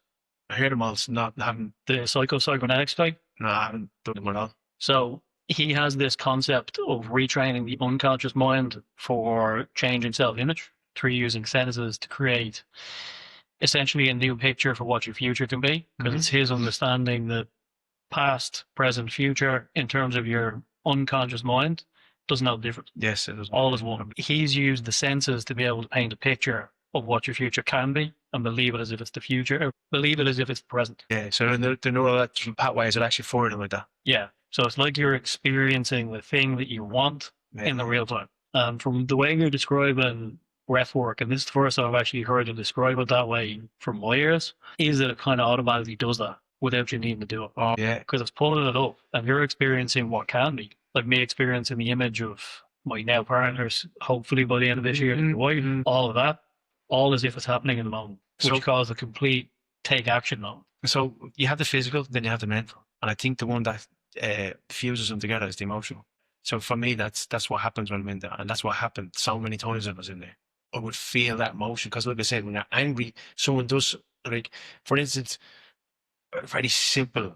I heard him all, haven't. The psychonetics guy? No, I haven't done him at all. So he has this concept of retraining the unconscious mind for changing self-image through using sentences to create essentially a new picture for what your future can be, because it's his understanding that past, present, future, in terms of your unconscious mind, doesn't know the difference. Yes, it is. All is one. He's used the senses to be able to paint a picture of what your future can be and believe it as if it's the future, or believe it as if it's the present. Yeah, so the neural pathways are actually firing like that. Yeah, so it's like you're experiencing the thing that you want in the real time. From the way you're describing breathwork, and this is the first time I've actually heard you describe it that way from my ears, is that it kind of automatically does that without you needing to do it. Oh, yeah. Because it's pulling it up, and you're experiencing what can be. Like me experiencing the image of my now partners, hopefully by the end of this year, wife, all of that, all as if it's happening in the moment, which caused a complete take action moment. So you have the physical, then you have the mental. And I think the one that fuses them together is the emotional. So for me, that's what happens when I'm in there. And that's what happened so many times when I was in there. I would feel that emotion. Because like I said, when you're angry, someone does, like, for instance, a very simple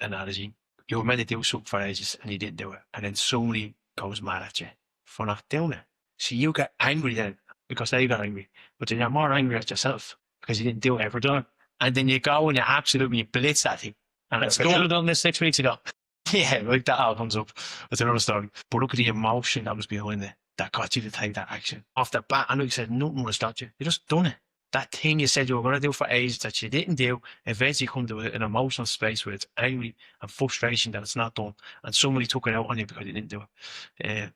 analogy. You were meant to do something for ages and you didn't do it. And then somebody goes mad at you for not doing it. So you get angry then because they got angry. But then you're more angry at yourself because you didn't do it every time. And then you go and you absolutely blitz that thing. And it's I should have done this 6 weeks ago. Yeah, like that all comes up. That's another story. But look at the emotion that was behind it that got you to take that action. Off the bat, I know you said nothing would have stopped you. You just done it. That thing you said you were going to do for ages that you didn't do, eventually come to an emotional space where it's angry and frustration that it's not done. And somebody took it out on you because you didn't do it.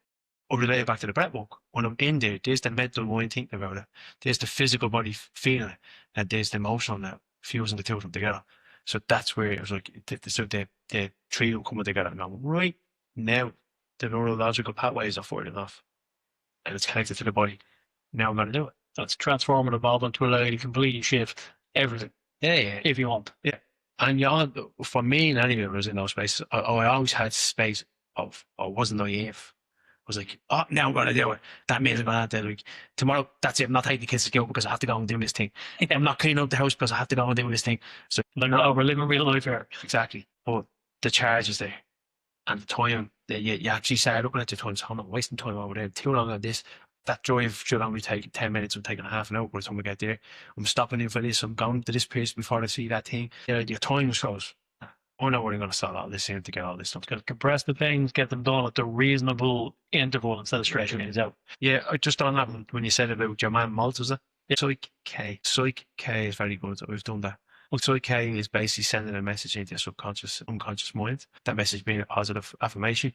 Or relate it back to the breathwork. When I'm in there, there's the mental mind thinking about it. There's the physical body feeling it. And there's the emotional now, fusing the two of them together. So that's where it was like, the three of them coming together and going, right now, the neurological pathways are firing off. And it's connected to the body. Now I'm going to do it. That's transformative evolvement to allow you to completely shift everything. Yeah. If you want. Yeah. And for me, and anyway, I was in those spaces, I always had space of, I wasn't naive. I was like, oh, now I'm going to do it. That means I'm going to do it. Like, tomorrow, that's it. I'm not taking the kids to school because I have to go and do this thing. I'm not cleaning up the house because I have to go and do this thing. So, like, no, we're living real life here. Exactly. But the charge is there. And the time, you actually start looking at the time, so I'm not wasting time over there. Too long on this. That drive should only take 10 minutes. I'm taking a half an hour by the time we get there. I'm stopping in for this. I'm going to this place before I see that thing. Your time goes, I know we're going to start all this in to get all this stuff. Got to compress the things, get them done at a reasonable interval instead of stretching things out. Yeah, I just on that when you said about your man Malt, was it? Yeah. Psych K. Psych K is very good. We've done that. Well, Psych K is basically sending a message into your subconscious, unconscious mind. That message being a positive affirmation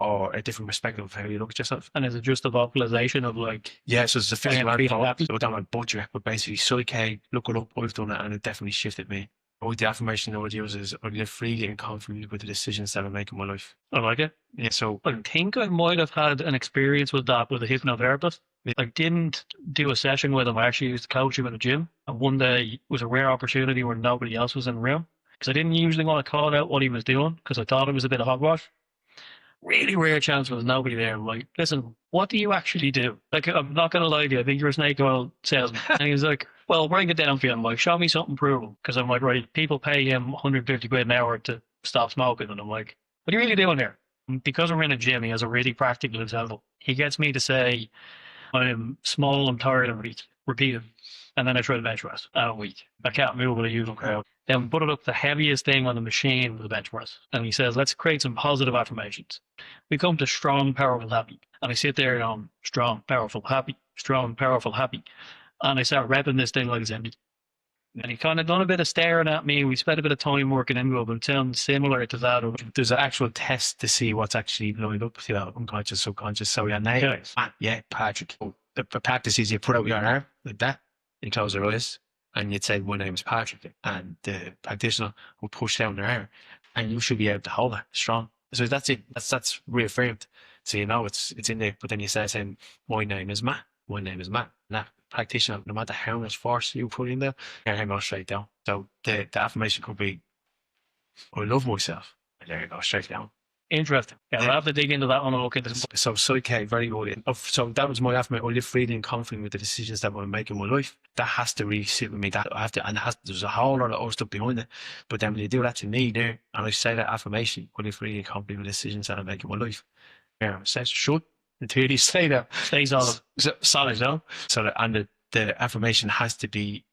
or a different perspective of how you look at yourself. And is it just a vocalization of like... Yeah, so it's a physical happy. I don't like budget, but basically Psych K, look it up, I've done it and it definitely shifted me. With the affirmation I would use is I live freely and confidently with the decisions that I make in my life. I like it. Yeah, so I think I might have had an experience with that with a hypnotherapist. I didn't do a session with him. I actually used to coach him in a gym. And one day was a rare opportunity where nobody else was in the room. Because I didn't usually want to call out what he was doing because I thought it was a bit of hogwash. really rare chance there was nobody there. I'm like, listen, what do you actually do? Like, I'm not going to lie to you. I think you're a snake oil salesman. And he was like, well, break it down for you. I'm like, show me something provable. Because I'm like, right, people pay him 150 quid an hour to stop smoking. And I'm like, what are you really doing here? And because we're in a gym, he has a really practical example. He gets me to say, I'm small and tired and weak. Repeat it. And then I try to bench press. I'm weak. I can't move with a usual crowd. Then put it up the heaviest thing on the machine with the bench press. And he says, let's create some positive affirmations. We come to strong, powerful, happy. And I sit there and I'm strong, powerful, happy, strong, powerful, happy. And I start repping this thing like it's empty. And he kind of done a bit of staring at me. We spent a bit of time working into it, but it sounds similar to that. There's an actual test to see what's actually lined up to that unconscious, subconscious. So your name, yeah, Patrick. The practice is you put out your arm like that, and you close your eyes, and you'd say, my name is Patrick. And the practitioner will push down their arm, and you should be able to hold it strong. So that's it. That's reaffirmed. So you know it's in there. But then you start saying, my name is Matt. My name is Matt. And that practitioner, no matter how much force you put in there, you're going to go straight down. So the affirmation could be, I love myself. And there you go, straight down. Interesting. Yeah, I'll have to dig into that one and look into this. So psyche, very good. So that was my affirmation. I live freely and confident with the decisions that I make in my life. That has to really sit with me. That I have to, and there's a whole lot of other stuff behind it. But then when you do that to me there, and I say that affirmation, I live freely and confident with the decisions that I make in my life. Yeah, it says should until you say that. Stay solid. Solid, no? So that, and the affirmation has to be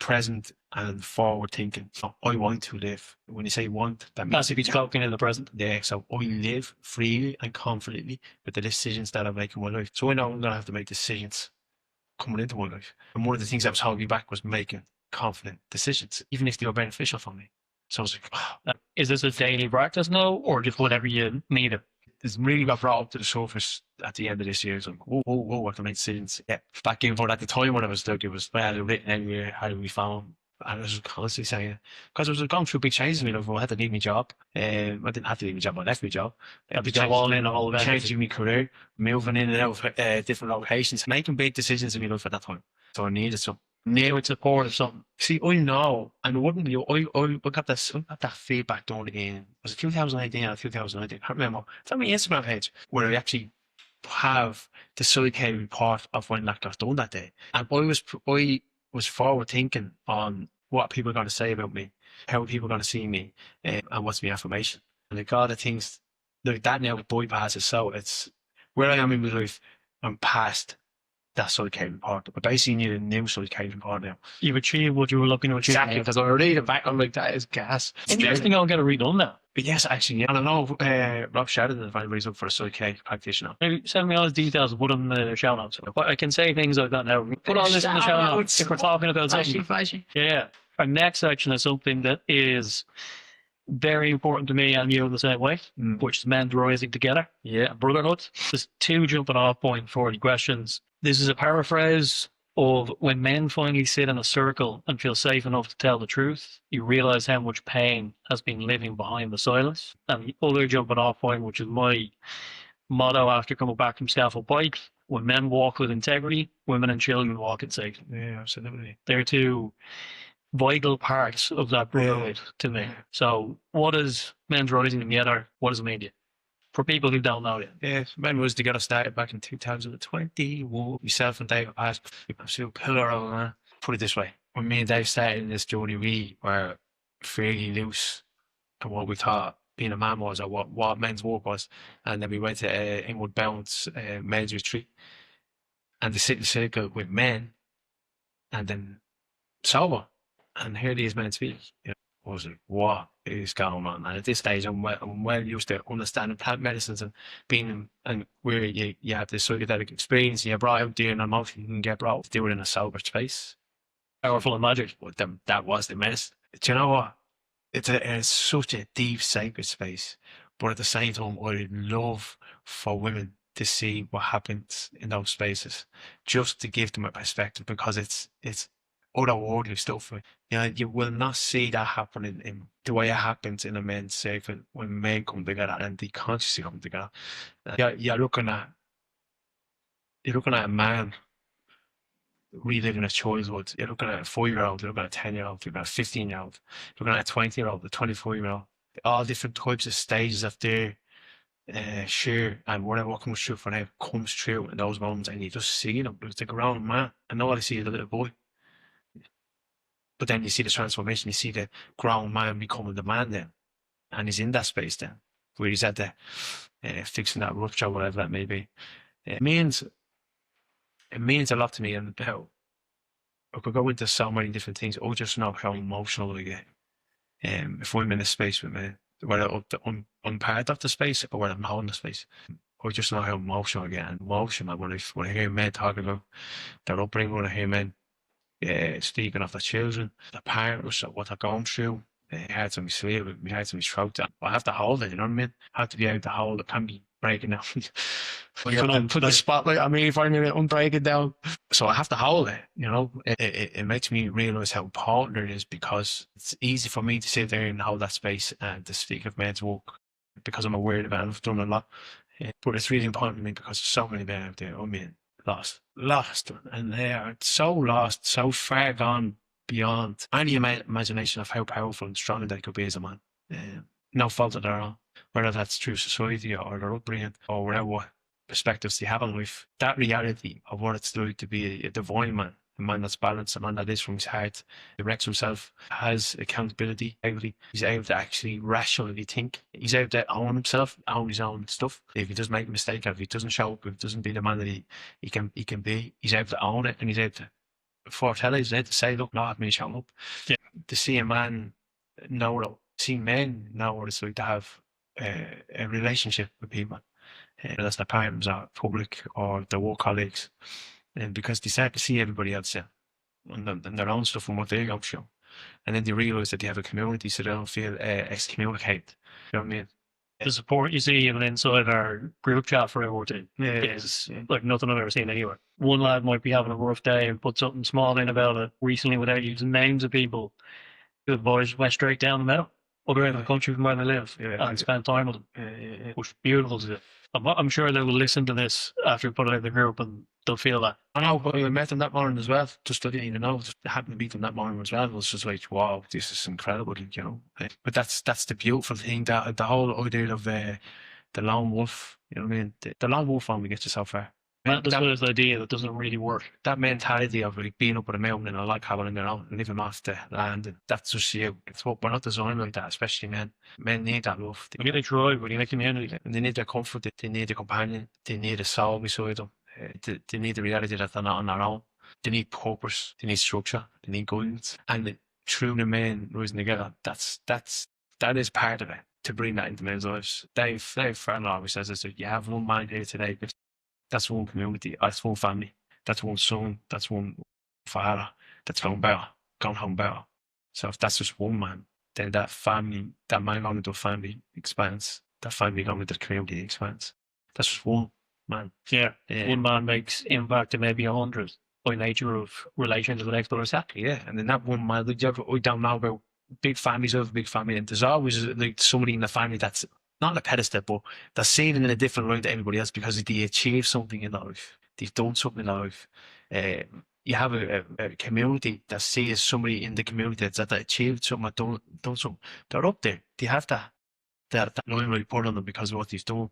present and forward thinking. So I want to live. When you say want, that means has to be spoken in the present. Yeah, so I live freely and confidently with the decisions that I make in my life. So I know I'm going to have to make decisions coming into my life. And one of the things that was holding me back was making confident decisions, even if they were beneficial for me. So I was like, oh. Is this a daily practice now, or just whatever you need it? It's really got brought up to the surface at the end of this year. It's like, whoa, what to make decisions. Yeah, back in for at the time when I was stuck, it was, well, written anywhere, how do we found? And I was constantly saying, because I was going through big changes in my life. I had to leave my job. I didn't have to leave my job, I left my job. I had to job all in, all of changing my career, moving in and out of different locations, making big decisions in my life at that time. So I needed some. Needed support or something. See, I know, and wouldn't you? I got that feedback done in, was it 2018 or 2019? I can't remember. It's on my Instagram page where I actually have the psyche report of when that got done that day. And I was forward thinking on what people are going to say about me, how people are going to see me, and what's my affirmation. And the God of things like that now bypasses. So it's where I am in my life. I'm past that psyche report. I basically need a new psyche report now. You've achieved what you were looking to achieve. Exactly, because I read it back. I'm like, that is gas. Interesting. I'll get it redone now. But yes, actually, yeah. And I know Rob Sheridan, if anybody's up for a psyche practitioner. Maybe send me all his details and put them in the show notes. But I can say things like that now. Put all this in the show notes if we're talking about something. Yeah. Our next section is something that is very important to me and you in the same way, which is men rising together. Yeah. Brotherhood. There's two jumping off point for the questions. This is a paraphrase of when men finally sit in a circle and feel safe enough to tell the truth, you realize how much pain has been living behind the silence. And the other jumping off point, which is my motto after coming back from Scaffold Bike, when men walk with integrity, women and children walk in safety. Yeah, absolutely. They're two vital parts of that brotherhood to me. So what is men's rising together? What does it mean to you? For people who don't know it. Yeah, men was together started back in 2020. Myself and Dave are absolute pillar of it. Put it this way. When me and Dave started in this journey, we were fairly loose to what we thought being a man was or what men's work was. And then we went to Inward Bounds men's retreat. And to sit in a circle with men and then sober and hear these men speak. You know, I was like, what is going on? And at this stage, I'm well used to understanding plant medicines and being and where you have this psychedelic experience and you're brought out there and emotion you can get brought to do it in a sober space. Powerful and magic. But that was the medicine. Do you know what? It's such a deep, sacred space. But at the same time, I'd love for women to see what happens in those spaces, just to give them a perspective, because it's otherworldly stuff. You know, you will not see that happening in the way it happens in a men's circle when men come together and they consciously come together. You're looking at a man reliving his childhood. You're looking at a 4-year-old, you're looking at a 10-year-old, you're looking at a 15-year-old, you're looking at a 20-year-old, a 24-year-old, all different types of stages of their sure, and whatever what comes through for them comes true in those moments, and you just see them. It's a grown man, and all I see is a little boy. But then you see the transformation. You see the grown man becoming the man then, and he's in that space then, where he's at the fixing that rupture, whatever that may be. It means a lot to me, and how I could go into so many different things. I just know how emotional I get. If I'm in a space with me, whether I'm part of the space or whether I'm holding the space, I just know how emotional I get. And emotional when I hear men talking about their upbringing, when I hear men speaking of their children, their parents, what they're going through. It hurts on my sleeve, it hurts on my throat. I have to hold it, you know what I mean? I have to be able to hold it, can't be breaking down. Put the spotlight on me if I'm going to break it down. So I have to hold it, you know? It makes me realise how important it is, because it's easy for me to sit there and hold that space and to speak of men's work because I'm aware of it and I've done a lot. But it's really important to me because there's so many men out there, I mean, lost, and they are so lost, so far gone beyond any imagination of how powerful and strong they could be as a man. No fault of their own, whether that's through society or their upbringing or whatever perspectives they have on life. That reality of what it's like to be a divine man, a man that's balanced, a man that is from his heart, directs himself, has accountability, he's able to actually rationally think. He's able to own himself, own his own stuff. If he does make a mistake, if he doesn't show up, if he doesn't be the man that he can be, he's able to own it, and he's able to foretell it, he's able to say, look, not me showing up. Yeah. To see a man see men know what it's like to have a relationship with people. That's their parents or public or their work colleagues. And because they start to see everybody else and their own stuff and what they're going through. And then they realise that they have a community, so they don't feel excommunicated. You know what I mean? The support you see even inside our group chat for our team is like nothing I've ever seen anywhere. One lad might be having a rough day and put something small in about it recently without using names of people. The boys went straight down the middle, other end of the country from where they live, and spent time with them. It was beautiful to do. I'm sure they will listen to this after putting out the group and they'll feel that. I know, but I met them that morning as well. Just I didn't even know. Just happened to meet them that morning as well. It was just like, wow, this is incredible, you know. But that's the beautiful thing, that the whole idea of the lone wolf. You know what I mean? The lone wolf only gets you so far. That's what this idea that doesn't really work. That mentality of like being up on a mountain and a log cabin on their own and living off the land, and that's just you. It's what we're not designed like that, especially men. Men need that love. We need a tribe, we need a community. And they need their comfort, they need a companion, they need a soul beside them. They need the reality that they're not on their own. They need purpose, they need structure, they need guidance. And through the men rising together, that is part of it, to bring that into men's lives. Dave Fernand always says this: you have one man here today, that's one community, that's one family, that's one son, that's one father, that's gone home better. So if that's just one man, then that family, that man going into a family expands, that family going into the community expands. That's just one man. Yeah, one man makes impact to maybe 100 by nature of relations with the next door. Exactly, yeah. And then that one man, like, I don't know about big families of a big family, and there's always like somebody in the family that's not on a pedestal, but they're seen in a different light to everybody else because they achieved something in life. They've done something in life. You have a community that sees somebody in the community that achieved something, done something. They're up there. They have that limelight put on them because of what he's done.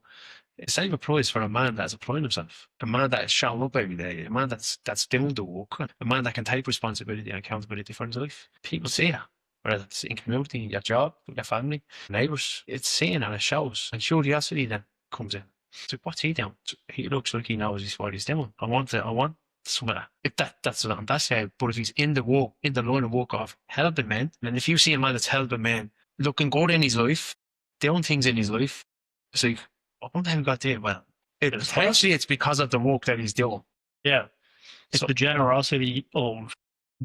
It's not even a prize for a man that's applying himself, a man that is showing up every day, a man that's doing the work, a man that can take responsibility and accountability for his life. People see it, whether it's in community, your job, your family, neighbours. It's seen and it shows. And curiosity then comes in. It's like, what's he doing? He looks like he knows what he's doing. I want some of that. If that's not on that side, but if he's in the line of work of helping men, and if you see a man that's helping men, looking good in his life, doing things in his life, it's like, I wonder how he got there. Well, potentially it's because of the work that he's doing. Yeah. It's the generosity of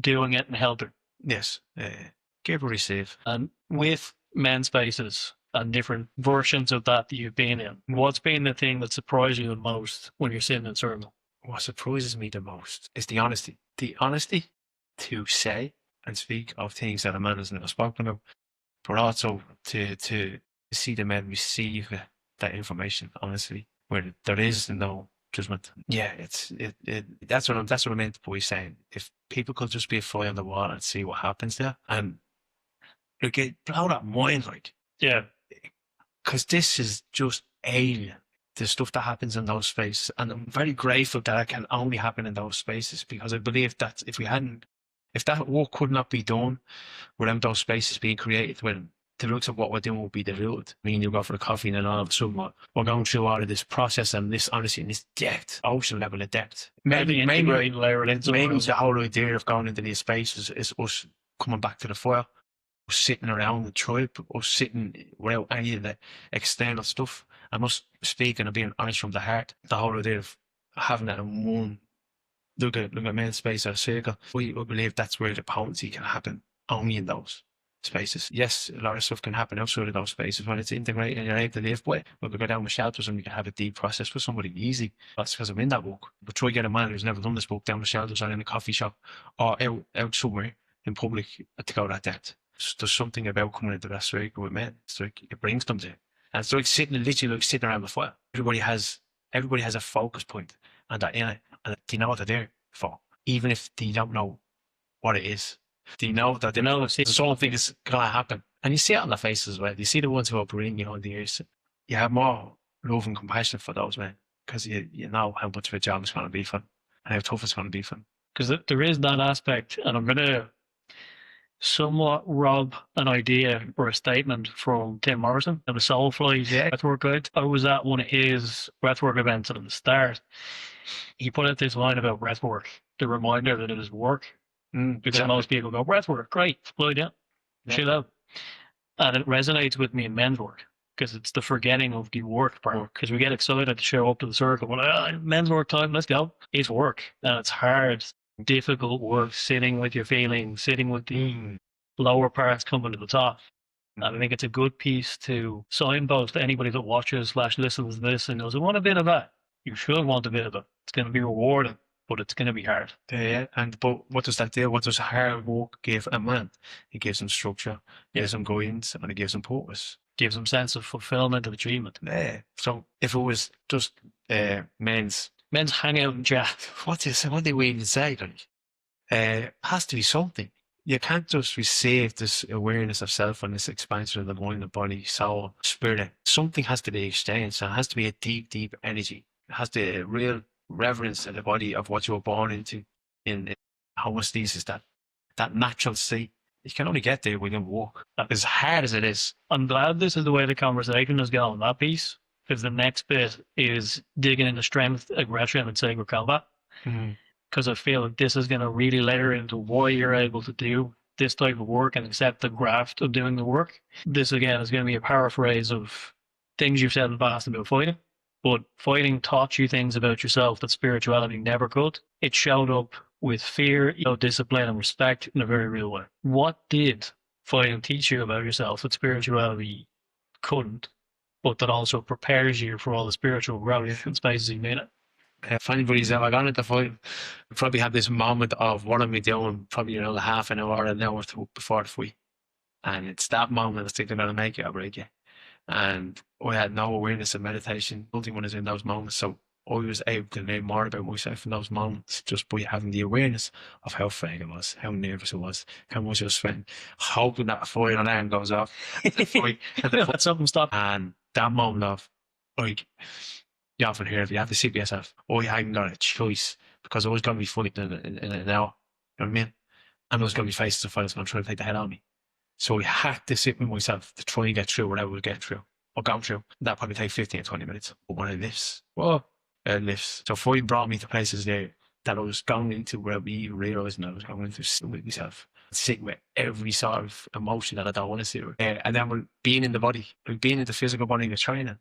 doing it and helping. Yes. Give or receive. And with men's spaces and different versions of that you've been in, what's been the thing that surprised you the most when you're sitting in circle? What surprises me the most is the honesty. The honesty to say and speak of things that a man has never spoken about, but also to see the men receive that information honestly, where there is no judgment. Yeah, that's what I meant by saying. If people could just be a fly on the wall and see what happens there, and blow that mind, like, yeah, because this is just alien. The stuff that happens in those spaces. And I'm very grateful that it can only happen in those spaces, because I believe that if that work could not be done without those spaces being created, when the roots of what we're doing will be diluted. I mean, you go for a coffee and then all of a sudden we're going through all of this process and this, honestly, in this depth, ocean level of depth. Maybe the whole idea of going into these spaces is us coming back to the fire, us sitting around the tribe, us sitting without any of the external stuff, and us speaking and being honest from the heart. The whole idea of having that in one, look at main space or a circle. We believe that's where the potency can happen, only in those spaces. Yes, a lot of stuff can happen outside of those spaces when it's integrated and you're able to live with. When we go down with shelters and we can have a deep process with somebody easy. That's because I'm in that book. But try to get a man who's never done this book down the shelters or in a coffee shop or out somewhere in public to go that depth. There's something about coming into that circle with men. It's like it brings them to. And it's like literally like sitting around the fire. Everybody has a focus point and they're in it, and they know what they're there for, even if they don't know what it is. They know that something is going to happen. And you see it on their faces as well. You see the ones who are bringing you on the ears. You have more love and compassion for those men, because you know how much of a job it's going to be for them and how tough it's going to be for them. Because there is that aspect, and I'm going to somewhat rob an idea or a statement from Tim Morrison of the Soulfly Breathwork Guide. I was at one of his breathwork events at the start. He put out this line about breathwork, the reminder that it is work. Because most people go, breathwork, great, lie down, chill out. And it resonates with me in men's work, because it's the forgetting of the work part. Because we get excited to show up to the circle. We're like, men's work time, let's go. It's work. And it's hard, difficult work, sitting with your feelings, sitting with the lower parts coming to the top. And I think it's a good piece to signpost to anybody that watches / listens to this and goes, I want a bit of that. You should want a bit of it. It's going to be rewarding, but it's going to be hard. Yeah, but what does that do? What does hard work give a man? It gives him structure, it gives him guidance, and it gives him purpose. Gives him sense of fulfillment and achievement. Yeah. So if it was just men's hang out and chat, what do we even say? It has to be something. You can't just receive this awareness of self and this expansion of the mind, the body, soul, spirit. Something has to be exchanged. There has to be a deep, deep energy. It has to be a real reverence in the body of what you were born into in homostasis, that natural state. You can only get there when you walk. As hard as it is. I'm glad this is the way the conversation is going, that piece, because the next bit is digging into strength, aggression, and sacred combat. Because I feel like this is going to really layer into why you're able to do this type of work and accept the graft of doing the work. This, again, is going to be a paraphrase of things you've said in the past about fighting. But fighting taught you things about yourself that spirituality never could. It showed up with fear, discipline, and respect in a very real way. What did fighting teach you about yourself that spirituality couldn't, but that also prepares you for all the spiritual growth and spaces you made it? If anybody's ever gone into fight, we probably have this moment of what am I doing, probably around half an hour or an hour before the fight. And it's that moment that's either going to make you or break you. And I had no awareness of meditation, nothing when I was in those moments. So I was able to learn more about myself in those moments just by having the awareness of how afraid I was, how nervous I was, how much I was sweating, hoping that a fire alarm goes off. Let something stop. And that moment of, like, you often hear it, you have to say to yourself, I hadn't got a choice, because I was going to be fighting in an hour. You know what I mean? And I was going to be facing the fight that's going to try to take the head on me. So I had to sit with myself to try and get through whatever we get through or go through. That probably take 15 or 20 minutes. But when it lifts, lifts. So fighting brought me to places there that I was going into where I even realising I was going into sitting with myself, sitting with every sort of emotion that I don't want to sit with. And then being in the body, being in the physical body of training,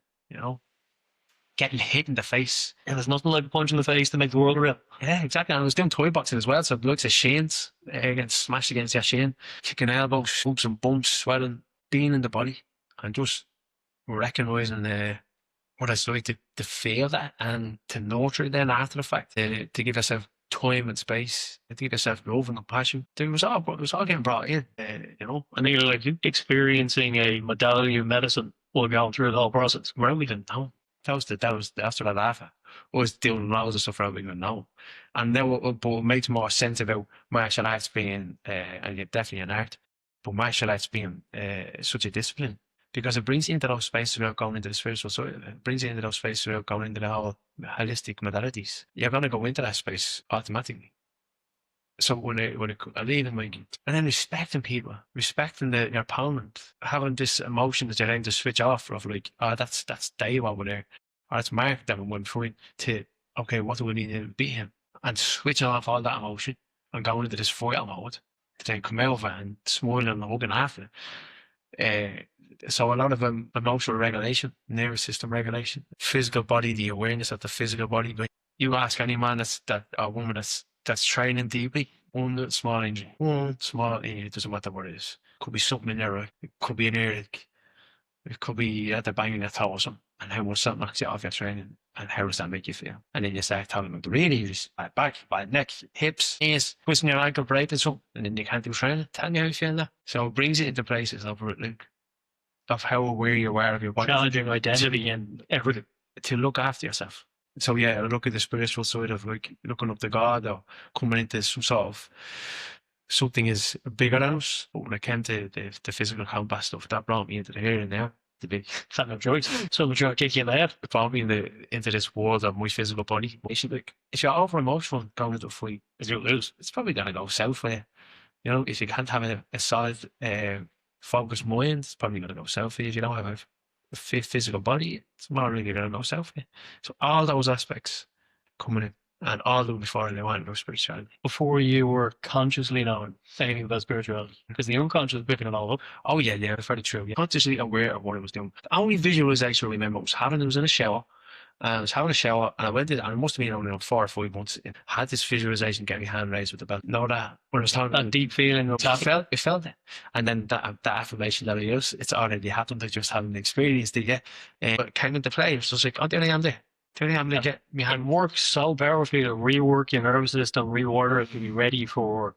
getting hit in the face. Yeah, there's nothing like a punch in the face to make the world real. Yeah, exactly. And I was doing toy boxing as well, so it looks at shins, getting smashed against your shin, kicking elbows, bumps and bumps, swelling, being in the body, and just recognising what it's like to feel that and to nurture it then after the fact, to give yourself time and space, to give yourself love and compassion. It was all getting brought in, And you're like experiencing a modality of medicine while going through the whole process. Well, we didn't know. That was after that after. I was doing loads of stuff I didn't know. And then what makes more sense about martial arts being, and definitely an art, but martial arts being such a discipline, because it brings you into those spaces without going into the spiritual side. It brings you into those spaces without going into the whole holistic modalities. You're going to go into that space automatically. So and even like, and then respecting people, respecting your opponent, having this emotion that you're able to switch off of like, oh, that's Dave over there, or that's Mark that one point to, okay, what do we need to beat him? And switching off all that emotion and going into this fighter mode to then come over and smiling and hugging after. So a lot of emotional regulation, nervous system regulation, physical body, the awareness of the physical body. Like, you ask any man or woman that's training deeply, one small injury, it doesn't matter what it is. Could be something in there, right? It could be an earache. It could be at the banging your toe or something. And how much that knocks you off your training, and how does that make you feel? And then you start talking about the real injuries, bad back, bad neck, hips, knees, twisting your ankle, breaking something, and then you can't do training. Tell me how you feel that. So it brings it into places of how aware you are of your body. Challenging identity and everything. To look after yourself. So yeah, I look at the spiritual side of like looking up to God or coming into some sort of something is bigger than us. But when it came to the physical combat stuff, that brought me into the here and now. The big Something of choice. So much kick you in the head. it brought me into this world of my physical body. Like, if you're over emotional going into a fight, As you lose. it's probably gonna go south for you. You know, if you can't have a solid focused mind, it's probably gonna go south for you. If you don't have a fit physical body, it's more really gonna go south for you. So all those aspects coming in, and all of them before they went into spirituality. Before you were consciously knowing anything about spirituality, because the unconscious is picking it all up. Oh yeah, very true. Yeah. Consciously aware of what I was doing. The only visualization I remember was I was in a shower. I was having a shower, and I went in, and it must have been only 4 or 5 months. I had this visualization, get my hand raised with the belt. Know that when I was talking, That deep feeling of it felt it. And then that affirmation that I use, it's already happened. I just haven't experienced it yet. But it came into play. It was just like, oh, there I am there. There I am there. Get me it hand. works so powerfully to rework your nervous system, reorder it to be ready for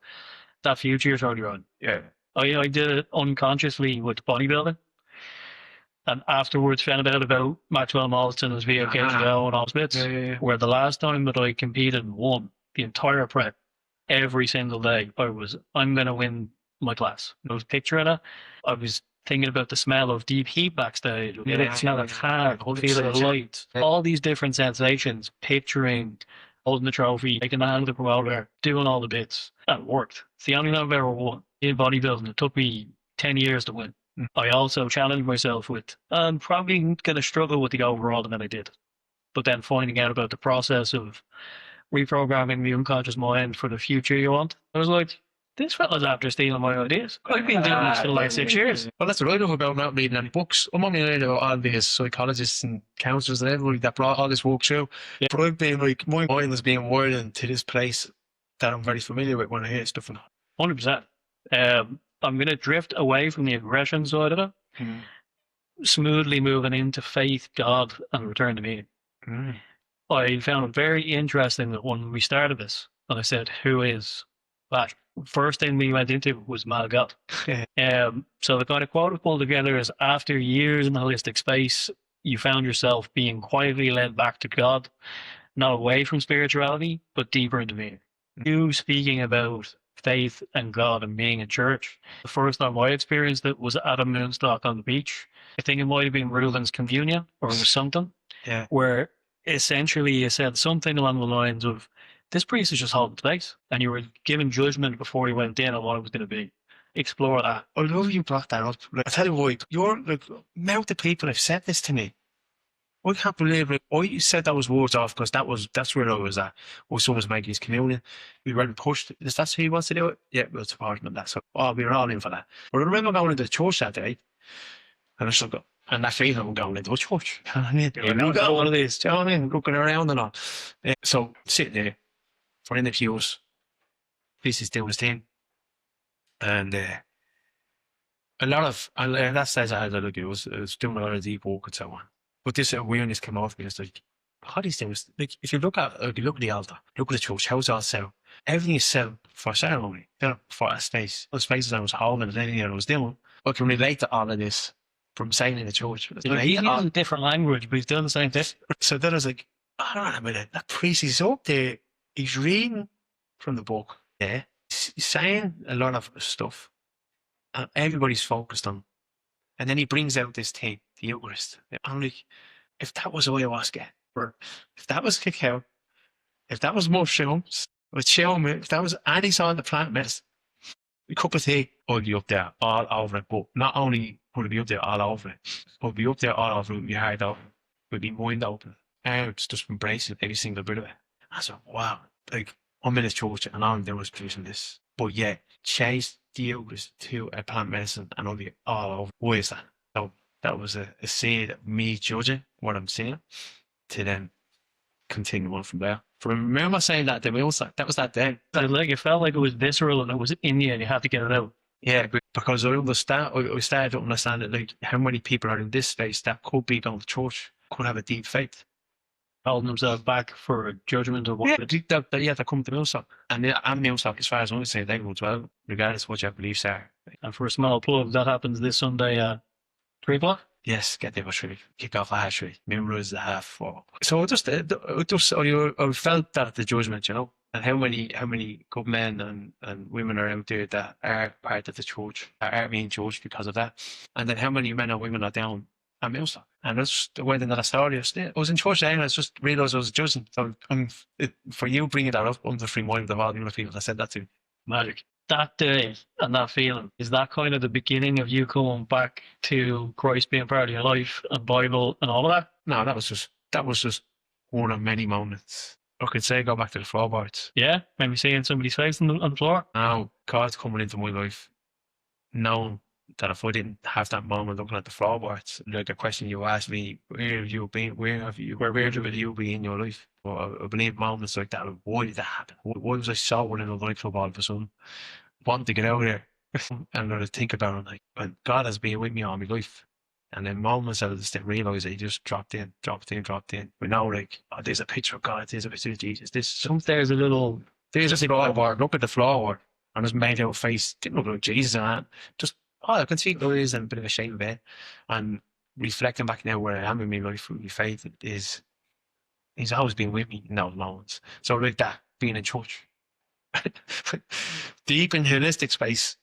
that future you're trying to run. Yeah. I did it unconsciously with bodybuilding. And afterwards found out about Maxwell Malston's VOK and all those bits. Yeah. Where the last time that I competed and won the entire prep, every single day, I'm going to win my class. I was picturing it. I was thinking about the smell of deep heat backstage. The smell of hard, feeling of light. All these different sensations, picturing holding the trophy, making the hand of the promoter, doing all the bits. And it worked. It's the only time I've ever won in bodybuilding. It took me 10 years to win. I also challenged myself with, I'm probably going to struggle with the overall, and then I did. But then finding out about the process of reprogramming the unconscious mind for the future you want, I was like, this fella's after stealing my ideas. I've been doing this for the last 6 years. Well, that's what I love about not reading any books. I'm only reading about all these psychologists and counselors and everybody that brought all this work through. Yeah. But I've been like, my mind is being wired to this place that I'm very familiar with when I hear stuff. 100%. I'm going to drift away from the aggression side of it, smoothly moving into faith, God, and return to me. I found it very interesting that when we started this, and I said, who is that? First thing we went into was my God. So the kind of quote I pulled together is, after years in the holistic space, you found yourself being quietly led back to God, not away from spirituality, but deeper into me. You speaking about faith and God and being in church. The first time I experienced it was at a moonstock on the beach. I think it might have been Reuben's communion or something. Yeah. Where essentially you said something along the lines of, this priest is just holding space, and you were giving judgment before you went in on what it was going to be. Explore that. I love you brought that up. Like, I tell you what, you're like, amount of people have said this to me. I can't believe it. I said those words off because that's where I was at. Or someone was making his communion. We were pushed. Is that who he wants to do it? Yeah, we'll support him on that. So we were all in for that. But I remember going into the church that day, and I just and that feeling of going into a church. You know what I mean? Yeah, we got one of these. Do you know what I mean? Looking around and all. So sitting there for interviews, this is doing his thing. And a lot of, and that says I was doing a lot of deep work and so on. But this awareness came off me. It's like, how these things, like, if you look at the altar, look at the church, how it's all set up. Everything is set up for ceremony, for a space. The spaces I was holding and anything I was doing, I can relate to all of this from saying in the church. He's using a different language, but he's doing the same thing. So then I was like, hold on a minute, that priest is up there, he's reading from the book, yeah. He's saying a lot of stuff, and everybody's focused on And then he brings out this thing, the Eucharist. I'm like, if that was ayahuasca, or if that was cacao, if that was mushrooms, with me, if that was any sort of plant medicine, a cup of tea, I'd be up there all over it. But not only would it be up there all over it, I'd be up there all over it with my heart open, with my mind open. And it's just embracing every single bit of it. I said, wow, like, I'm in a church and all I'm doing is producing this. But yeah, chase the Eucharist to a plant medicine and I'll be all over. Why is that? So that was a seed of me judging what I'm seeing to then continue on from there. But I remember saying that to me also, that was that day. Like it felt like it was visceral and it was in you and you had to get it out. Yeah, because I started to understand that, like, how many people are in this space that could be going to church, could have a deep faith, Holding themselves back for a judgment of what yeah, they come to Millstock. And I'm Millstock, as far as I'm saying, they go as well, regardless of what your beliefs are. And for a small plug, that happens this Sunday at 3 o'clock. Yes, get there for 3. Kick off at 3. Memorize the 4:30. So I felt that the judgment, you know, and how many good men and women are out there that are part of the church, are being judged because of that. And then how many men and women are down at Millstock. And that's the way that I started. I was in church then, I just realised I was judging. So for you bringing that up, I'm just reminded of all the other people that said that to me. Magic. That day and that feeling, is that kind of the beginning of you coming back to Christ being part of your life and Bible and all of that? No, that was just one of many moments. I could say go back to the floorboards. Yeah, maybe seeing somebody's face on the floor. Now God's coming into my life, knowing that if I didn't have that moment looking at the floorboards, like the question you asked me, where have you been? Where will you be in your life? Well, I believe moments like that. Why did that happen? Why was I so in a nightclub all of a sudden? Wanting to get out of there. And I think about it, like, and God has been with me all my life. And then moments out of this, they realise that he just dropped in. But now, like, oh, there's a picture of God, there's a picture of Jesus. There's a floorboard, look at the floorboard, and just made out face, didn't look like Jesus and that. Just, I can see there is a bit of a shame of it. And reflecting back now where I am in my life with my faith is, he's always been with me in those moments. So like that, being in church, deep in holistic space,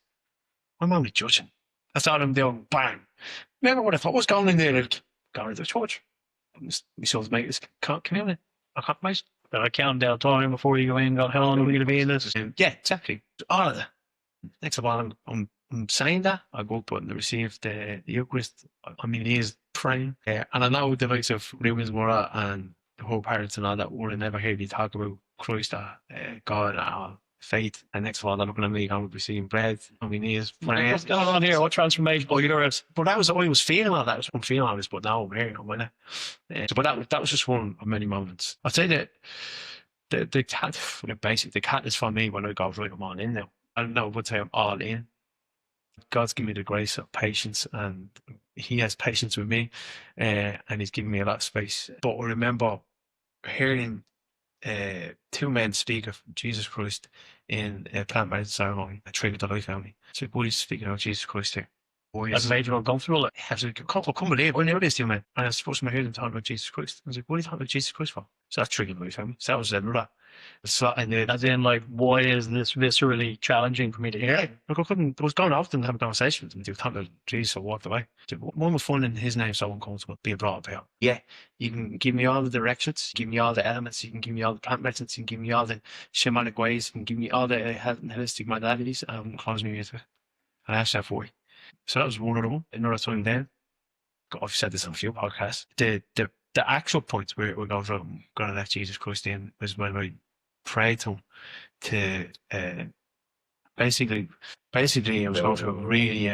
I'm only judging. That's all I'm doing. Bang. Remember what I thought was going in there? Like, going to the church. My son's mate is community. I can't make. But I count down time before you go in. God, how long are we going to be in this? Yeah, exactly. All of that. Next of all, I'm saying that. I go up and receive the Eucharist. I mean, he is praying. And I know the likes of Rubens Mora and the whole parents and all that would have never heard you talk about Christ or God, faith. And next of all, they're looking at me, I'm receiving bread on my knees. What's going on here? What transformation? But that was, I was feeling all that. I'm feeling all this, but now I'm here. I'm in it. But that was just one of many moments. I'd say that the cat is for me when I go, right, I'm all in now. I don't know, I would say I'm all in. God's given me the grace of patience, and he has patience with me, and he's given me a lot of space. But I remember hearing 2 men speak of Jesus Christ in a plant medicine ceremony at Trigger the Life Family. So, boys speaking of Jesus Christ here. That's made you uncomfortable. I was like, I can't believe I knew this, 2 men. And I was supposed to hear them talking about Jesus Christ. I was like, what are you talking about Jesus Christ for? So that's Trigger the Life Family. So that was another. So, as in, like, why is this viscerally challenging for me to hear? Yeah, look, I was going off and having conversations with them. They were talking about Jesus, I walked away. One was finding his name so uncomfortable, being brought about. Yeah, you can give me all the directions, give me all the elements, you can give me all the plant medicines, you can give me all the shamanic ways, you can give me all the holistic modalities, and close me into it. And I asked that for you. So that was one of them. Another time then, I've said this on a few podcasts, the actual point where we're going to let Jesus Christ in was when I prayed to him to basically I was going through a really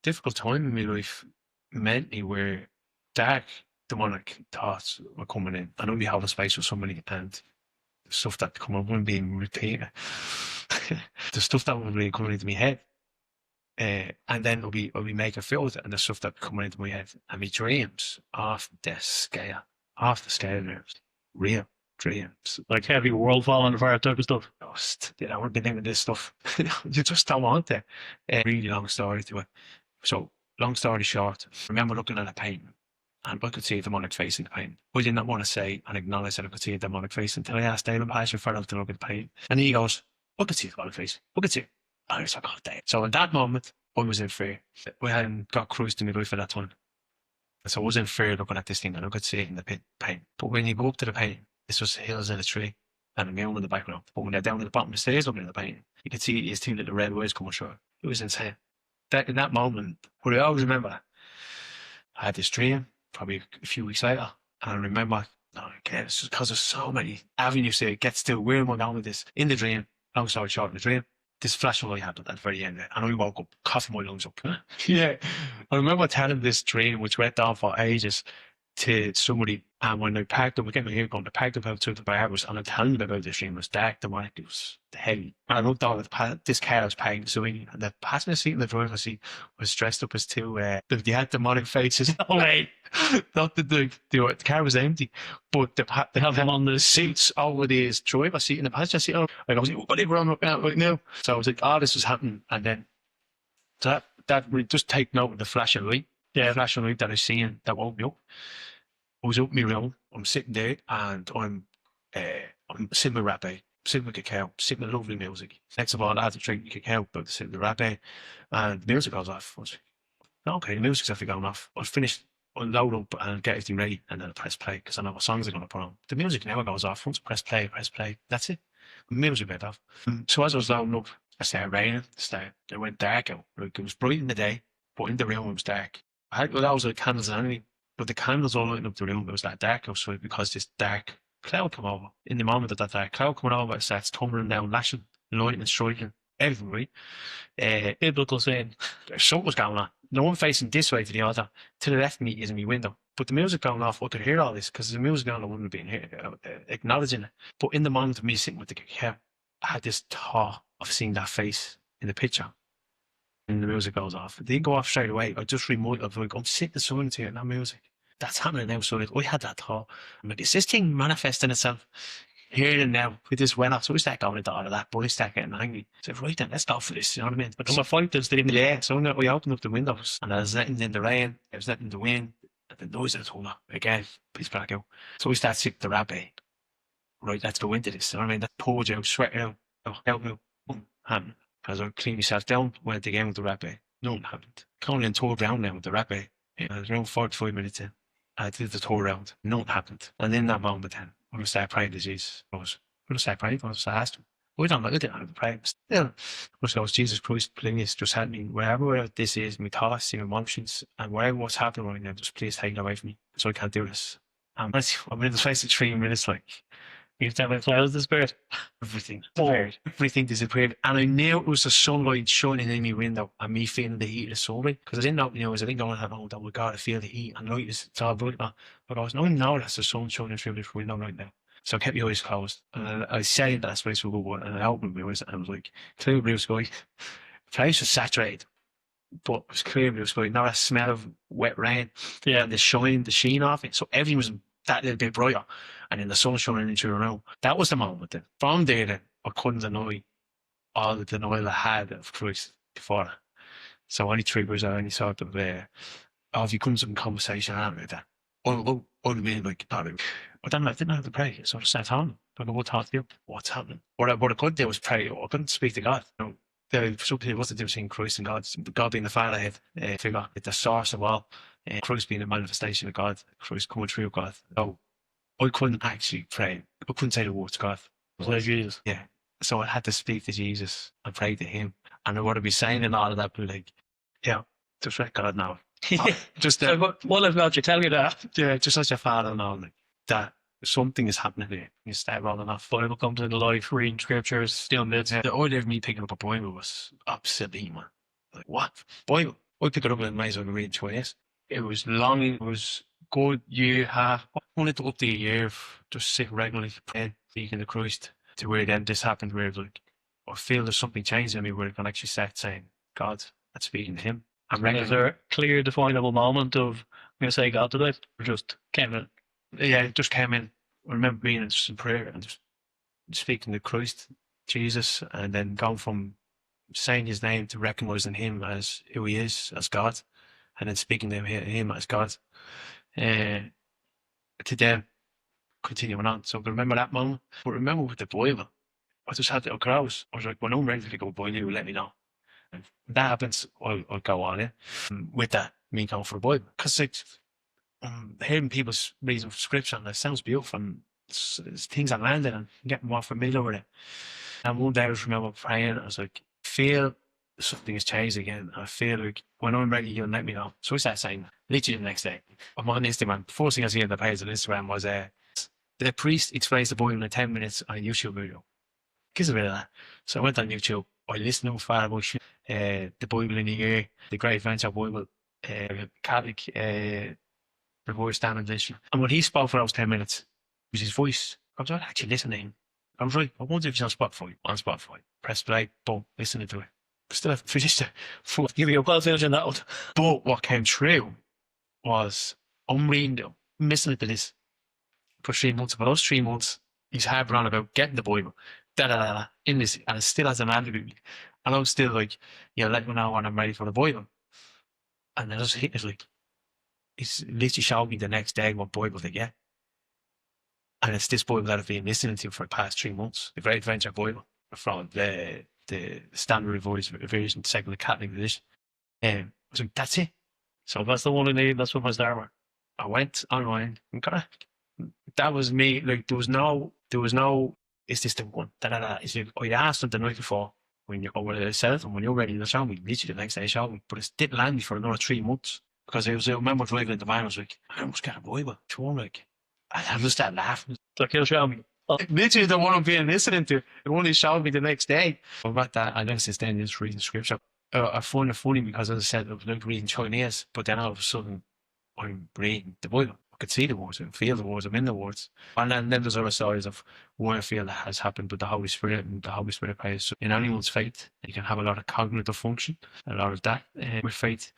difficult time in my life mentally, where dark demonic thoughts were coming in, and I'd be having space with somebody, and the stuff that come up wouldn't be repeated. The stuff that would be coming into my head, and then I'll be making feel with it, and the stuff that coming into my head, and my dreams off the scale, real dreams, like heavy world falling apart type of stuff. Just, I want to be living this stuff. You just don't want it. Really long story to it. So, long story short, I remember looking at a painting, and I could see a demonic face in the painting. I did not want to say and acknowledge that I could see a demonic face until I asked David Passion for to look at the painting. And he goes, I could see a demonic face. I could see it. And I was like, oh, damn. So in that moment, I was in fear. We hadn't got cruised in midlife at that time. So I was in fear looking at this thing and I could see it in the paint. But when you go up to the paint, it's just hills and a tree and a moon in the background. But when they're down at the bottom of the stairs looking at the paint, you can see these two little red wires coming through. It was insane. That in that moment, what I always remember, I had this dream probably a few weeks later, and I remember, oh, again, it's just because there's so many avenues to get still. Where am I going with this? In the dream, long story short, in the dream, this flashing light happened at the very end, and I woke up, coughing my lungs up. Yeah, I remember telling this dream, which went on for ages, to somebody, and when I packed up, we get my hair going, I packed up outside the barbers, and I'm telling them about this dream. It was dark, demonic, it was heavy. And I looked down at this car I was paying, so and the passenger seat and the driver's seat was dressed up as two, they had demonic faces. No way! Not the car was empty, but they have them on the seats over the driver's seat and the passenger seat. Like, I was like, what are you running up right now? So I was like, oh, this was happening. And then, so that would just take note of the flashing light. Yeah, flashing light that I seen that woke me up. I was up in my room, I'm sitting there, and I'm sitting with Rabbi, sitting with cacao, sitting with lovely music. Next of all, I had to drink cacao, but sitting with Rabbi, and the music goes off. I was like, okay, the music's actually going off. I finished, I load up and get everything ready, and then I press play, because I know what songs I'm going to put on. The music never goes off. Once I press play, that's it. The music went off. So as I was loading up, it started raining, it went dark out. Like, it was bright in the day, but in the room it was dark. I had, well, that was like candles and anything. But the candles all lighting up the room, it was that dark outside because this dark cloud came over. In the moment of that dark cloud coming over, it starts tumbling down, lashing, lightning, striking, everything, right? Biblical saying, something was going on. No one facing this way to the altar. To the left of me is in my window. But the music going off, I could hear all this because the music going on, I wouldn't have been here, acknowledging it. But in the moment of me sitting with the cacao, I had this thought of seeing that face in the picture. And the music goes off. It didn't go off straight away. I just reminded of like, I'm sitting in silence here and that music. That's happening now. So I had that thought. I'm like, is this thing manifesting itself here and now with this weather? So we start going into all of that, but we start getting angry. So right then, let's go for this. You know what I mean? But I'm a fighter, didn't yeah. So we opened up the windows and there's nothing in the rain, there's nothing in the wind, and the noise of the thunder. Again, please back out. So we start sick the rabbi. Right, let's go into this. You know what I mean? That poured out, sweat out, help me. Happened. As I cleaned myself down, went again with the rabbi. Nothing happened. Currently in tour round now with the rabbi. I was around 45 minutes in. I did the tour round. Nothing happened. And in that moment then, when I started praying to Jesus, I was going to start praying. I asked him, I didn't have to pray. Still, I was Jesus Christ, please just help me. Wherever this is, my thoughts, my emotions, and whatever what's happening right now, just please take it away from me. So I can't do this. I'm in the space of 3 minutes, like, you tell me clouds disappeared. Everything disappeared. Everything disappeared. And I knew it was the sunlight shining in my window and me feeling the heat of the sunlight. Because I didn't know, I didn't go and have, oh my God, I feel the heat and light is all bright now. But I was, no, that's the sun shining through this window right now. So I kept my eyes closed. And I said in that space for a good one. And I opened my eyes and I was like, clear blue sky. The place was saturated, but it was clear blue sky. Not a smell of wet rain. Yeah. And the sheen off it. So everything was that little bit brighter. And then the sun shining into the room. That was the moment then. From there then, I couldn't deny all the denial I had of Christ before. So any triggers or any sort of, if you come to some conversation about that, I would have been like, I didn't have to pray. So I just sat on. I don't know what to do. What's happening? What I could do was pray. I couldn't speak to God. Some people, what's the difference between Christ and God? God being the Fatherhead figure, the source of all. Christ being a manifestation of God. Christ coming through God. So I couldn't actually pray. I couldn't say the words God. Like Jesus. Yeah. So I had to speak to Jesus and pray to him. And I would be saying and all of that, but like, yeah, just let God know. Just what if God you tell you that? Yeah, just let your Father know like, that something is happening here. You start rolling off. Bible comes into life, reading scriptures, still bits. Yeah, the idea of me picking up a Bible was obsolete, man. Like, what? Bible? I pick it up and may as well read twice. It was long, it was good year, half. Only took up to a year of just sit regularly praying, speaking to Christ, to where then this happened where like, I feel there's something changed in me where I can actually start saying God and speaking to him. And is there a clear, definable moment of, I'm going to say God today, or just came in? Yeah, it just came in. I remember being in prayer and just speaking to Christ, Jesus, and then going from saying his name to recognizing him as who he is, as God, and then speaking to him as God. To then continuing on. So I remember that moment. But remember with the Bible, I just had to cross. I was like, when I'm ready to go Bible, you let me know. That happens, I'll go on it. With that, me going for the Bible. Because like, hearing people's reading scripture, that sounds beautiful, and it's things I'm landing and getting more familiar with it. And one day I just remember praying, I was like, feel something has changed again. I feel like when I'm ready, you'll let me know. So I started saying, literally the next day, I'm on Instagram. The first thing I see on the page on Instagram was the priest explains the Bible in 10 minutes on a YouTube video. Gives a bit of that. So I went on YouTube. I listened to Father Bush, the Bible in a Year, the Great Adventure Bible, Catholic, Revised Standard Edition. And when he spoke for those 10 minutes, it was his voice. I was actually listening. I was like, I wonder if it's on Spotify. On Spotify. Press play, boom, listening to it. Still haven't finished it. Give you a well finishing that one. But what came true was, I'm reading it, listening to this for 3 months. For those 3 months, he's harping on about getting the Bible, in this, and it still has an attitude. And I'm still like, let me know when I'm ready for the Bible. And then I just hit it like, it's literally showed me the next day what Bible to get. And it's this Bible that I've been listening to for the past 3 months, the Great Adventure Bible, from the Standard Revised Version, second Catholic edition. I was like, that's it. So that's the one I need. That's what my start with. I went online and that was me. Like, there was no, is this the one? It's like, I asked them the night before when you, or when I said it, and when you're ready, they'll show me. Literally the next day, show me. But it didn't land me for another 3 months. Because I remember driving in the van, I was like, I almost got a Bible. So I'm like, I just started laughing. So he'll show me. Literally the one I'm being listening to, it only showed me the next day. But about that, I then since then just reading scripture. I find it funny because, as I said, I was like reading Chinese, but then all of a sudden I'm reading the Bible. I could see the words, I can feel the words, I'm in the words. And then there's other sides of why I feel that has happened with the Holy Spirit, and the Holy Spirit plays. So in anyone's faith, you can have a lot of cognitive function, a lot of that with faith.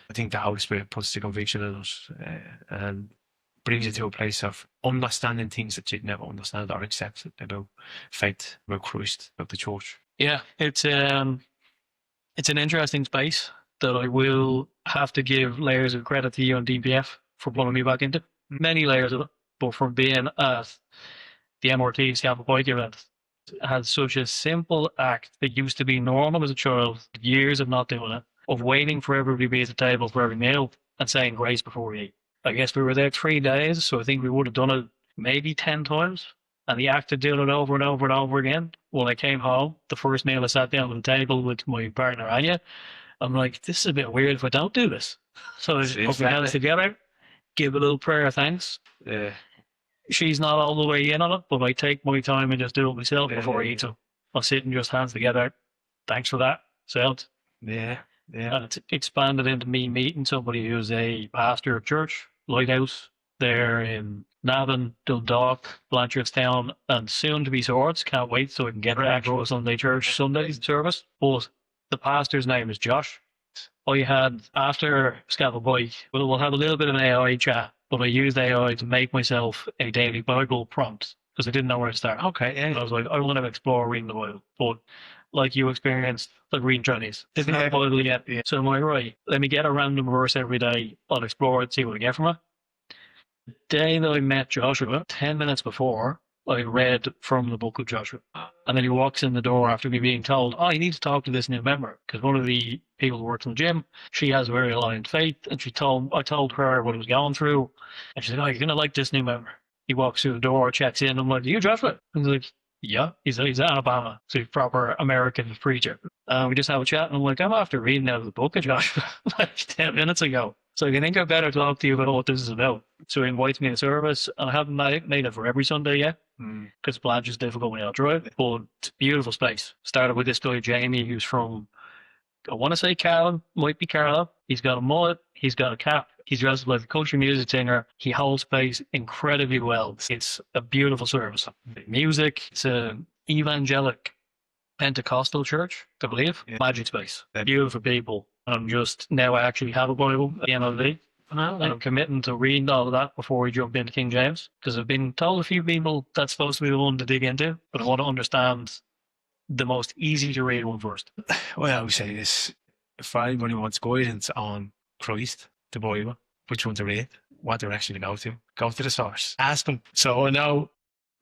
I think the Holy Spirit puts the conviction in us and brings you to a place of understanding things that you'd never understand or accept about faith, about Christ, about the church. Yeah, it's an interesting space that I will have to give layers of credit to you on DPF for pulling me back into. Many layers of it, but from being at the MRT Scalpel Bike event, it had such a simple act that used to be normal as a child, years of not doing it, of waiting for everybody to be at the table for every meal and saying grace before we eat. I guess we were there 3 days, so I think we would have done it maybe 10 times. And the act of doing it over and over and over again. When I came home, the first meal I sat down at the table with my partner Anya, I'm like, this is a bit weird if I don't do this. So I put my hands together, give a little prayer of thanks. Yeah. She's not all the way in on it, but I take my time and just do it myself before I eat. So I'll sit and just hands together. Thanks for that. Sound. Yeah. And it's expanded into me meeting somebody who's a pastor of church, Lighthouse, there in Navan, Dundalk, Blanchardstown, and soon to be Swords. Can't wait so I can get back to a Sunday church Sunday service. But the pastor's name is Josh. I had, after Scalpel Bike, we'll have a little bit of an AI chat, but I used AI to make myself a daily Bible prompt because I didn't know where to start. Okay, yeah. I was like, I want to explore reading the Bible, but like you experienced, like reading Chinese. Didn't have the Bible yet. Yeah. So I'm like, right, let me get a random verse every day. I'll explore it, see what I get from it. The day that I met Joshua, 10 minutes before, I read from the book of Joshua. And then he walks in the door after me being told, oh, you need to talk to this new member. Because one of the people who works in the gym, she has a very aligned faith. And I told her what I was going through. And she said, oh, you're going to like this new member. He walks through the door, checks in. I'm like, are you Joshua? And he's like, yeah. He's in Alabama. So he's a proper American preacher. We just have a chat. And I'm like, I'm after reading out of the book of Joshua like 10 minutes ago. So I think I better talk to you about what this is about. So he invites me to service, and I haven't made it for every Sunday yet, because Blanche is difficult when you don't drive, but it's a beautiful space. Started with this guy, Jamie, who's from, I want to say Carlin, might be Carlo. He's got a mullet, he's got a cap, he's dressed like a country music singer. He holds space incredibly well. It's a beautiful service. Music, it's an evangelic Pentecostal church, I believe. Yeah. Magic space. Beautiful people. I'm just, now I actually have a Bible at the end of the day. And I'm committing to reading all of that before we jump into King James. Because I've been told a few people that's supposed to be the one to dig into, but I want to understand the most easy to read one first. Well, I would say this, if anybody wants guidance on Christ, the Bible, which one to read, what direction to go to the source. Ask them. So I know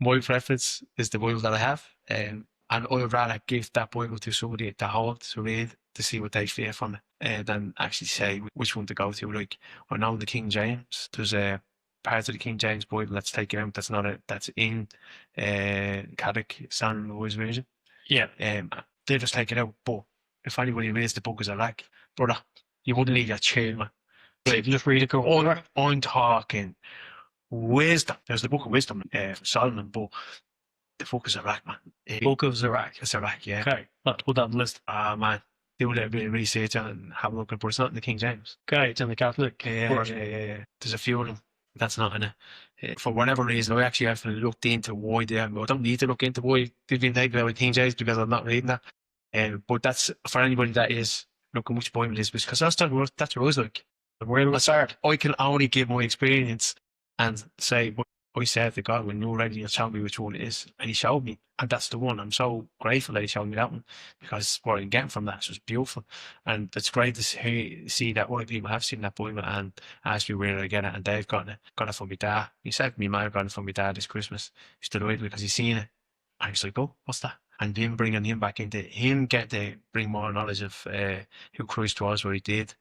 my preference is the Bible that I have. And And I would rather give that Bible to somebody to hold, to read, to see what they feel from it, than actually say which one to go to. Like, I know the King James, there's a part of the King James Bible that's taken out, that's in Catholic Standard Noise Version. Yeah. They just take it out. But if anybody reads the book as a like, brother, you wouldn't leave your chair, man. So you can just read it. Go. I'm talking wisdom. There's the book of wisdom for Solomon, but the book is Iraq, man. Book of Iraq. It's Iraq, yeah. Okay, let's put that on the list. Man, do a little bit of research and have a look at it, but it's not in the King James. Okay, it's in the Catholic. Yeah. There's a few of them. That's not in it. For whatever reason, I actually haven't looked into why they haven't. I don't need to look into why they've been taken out of King James because I'm not reading that. But that's for anybody that is looking which Bible it is, because that's what I was like. Where do I start? I can only give my experience and say what I said to God when you're ready to tell me which one it is. And he showed me. And that's the one. I'm so grateful that he showed me that one, because what I'm getting from that is just beautiful. And it's great to see that other people have seen that Bible and asked me where did I get it. And they've got it from my dad. He said me might have got it from my dad this Christmas. He's delighted because he's seen it. And he's like, oh, what's that? And him bringing him back into him, get to bring more knowledge of who Christ was, what he did.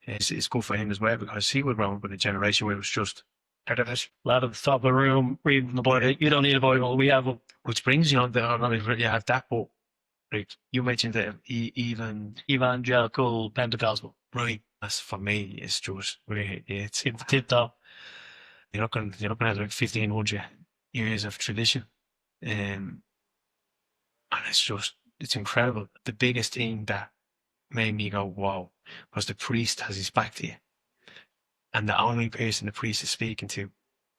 It's good for him as well, because he would grow up in a generation where it was just lad at the top of the room reading the Bible. You don't need a Bible. We have one. Which brings you on to, I don't really have that, but right, you mentioned the evangelical Pentecostal. Right. That's for me. It's just really it's tip top. You're looking at like 1500 years of tradition, and it's incredible. The biggest thing that made me go wow was the priest has his back to you. And the only person the priest is speaking to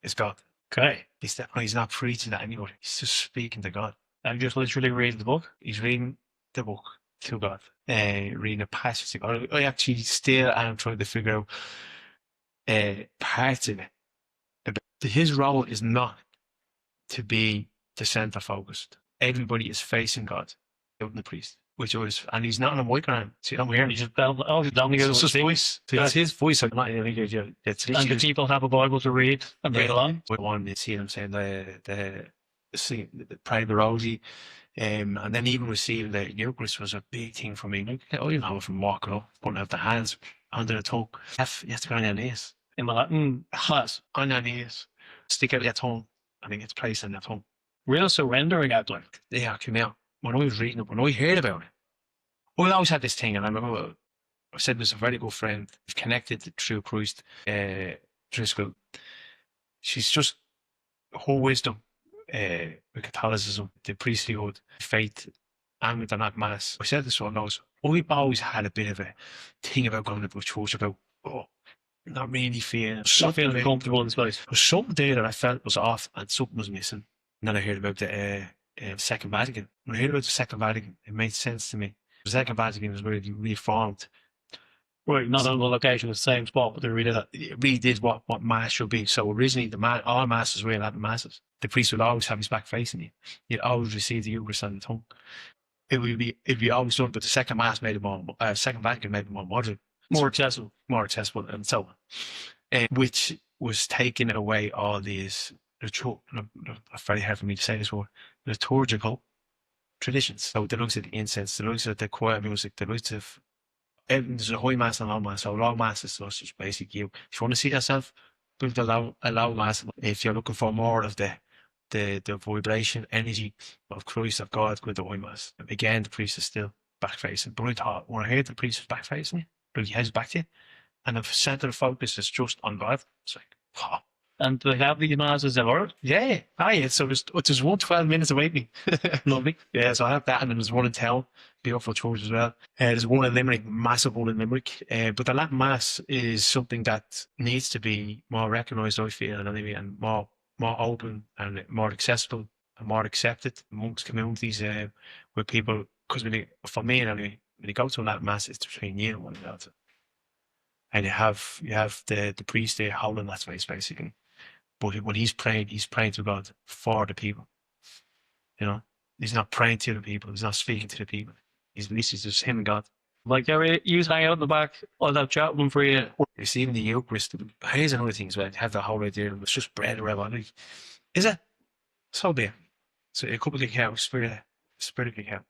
is God. Okay. He's not preaching to anybody. He's just speaking to God. And just literally reading the book? He's reading the book to God. Reading a passage to God. I actually still am trying to figure out parts of it. His role is not to be the centre focused. Everybody is facing God, out in the priest. And he's not on a microphone, so you don't hear him. He's just down It's his voice. So it's his voice. And the people have a Bible to read and read along. We wanted to see them saying the pray the rosary, and then even receiving the Eucharist was a big thing for me. Like, you know, from walking up, putting out the hands under the tongue. You have to go on your knees. In the Latin class. On your knees. Stick out your tongue, and it gets placed on your tongue. Real surrendering act, like. Yeah, come out. When I was reading it, when I heard about it, I always had this thing, and I remember I said there's a very good friend connected through Christ, through school. She's just her wisdom with Catholicism, the priesthood, faith, and with the not mass. I said this one knows. I've always had a bit of a thing about going to church about not really feeling comfortable in this place. There was something there that I felt was off and something was missing. And then I heard about the Second Vatican. When I heard about the Second Vatican, it made sense to me. The Second Vatican was really reformed. Right, not on the location, the same spot, but they really did what Mass should be. So originally, all Masses were Latin Masses. The priest would always have his back facing you. You'd always receive the Eucharist on the tongue. It'd be always done, but the Second Mass made it more, Second Vatican made it more modern. More accessible, and so on. Which was taking away all these, very hard for me to say this word, liturgical traditions. So the looks of the incense, the looks of the choir music, the looks of there's a high mass and low mass. So low mass is just basically you. If you want to see yourself, build a low mass. If you're looking for more of the vibration, energy of Christ, of God, go to the high mass. Again, the priest is still back facing. But I thought when I heard the priest was back facing, he heads back to you, and the centre of focus is just on God. It's like, wow. And they have these masses in order? Yeah. So there's one 12 minutes away from me. Lovely. Yeah, so I have that, and then there's one in town, beautiful church as well. There's one in Limerick, massive one in Limerick. But the Latin Mass is something that needs to be more recognised, I feel, and more open and more accessible and more accepted amongst communities where people, because for me anyway, when you go to a Latin Mass, it's between you and one another. And you have the priest there holding that space, basically. But when he's praying to God for the people. You know, he's not praying to the people. He's not speaking to the people. He's just him and God. Like, you hang out in the back, I'll have chat with him for you. Receiving the Eucharist. Here's another thing as well. You have the whole idea. It's just bread or whatever. Is it? So be it. So a couple of cows, spirit. spirit of cacao.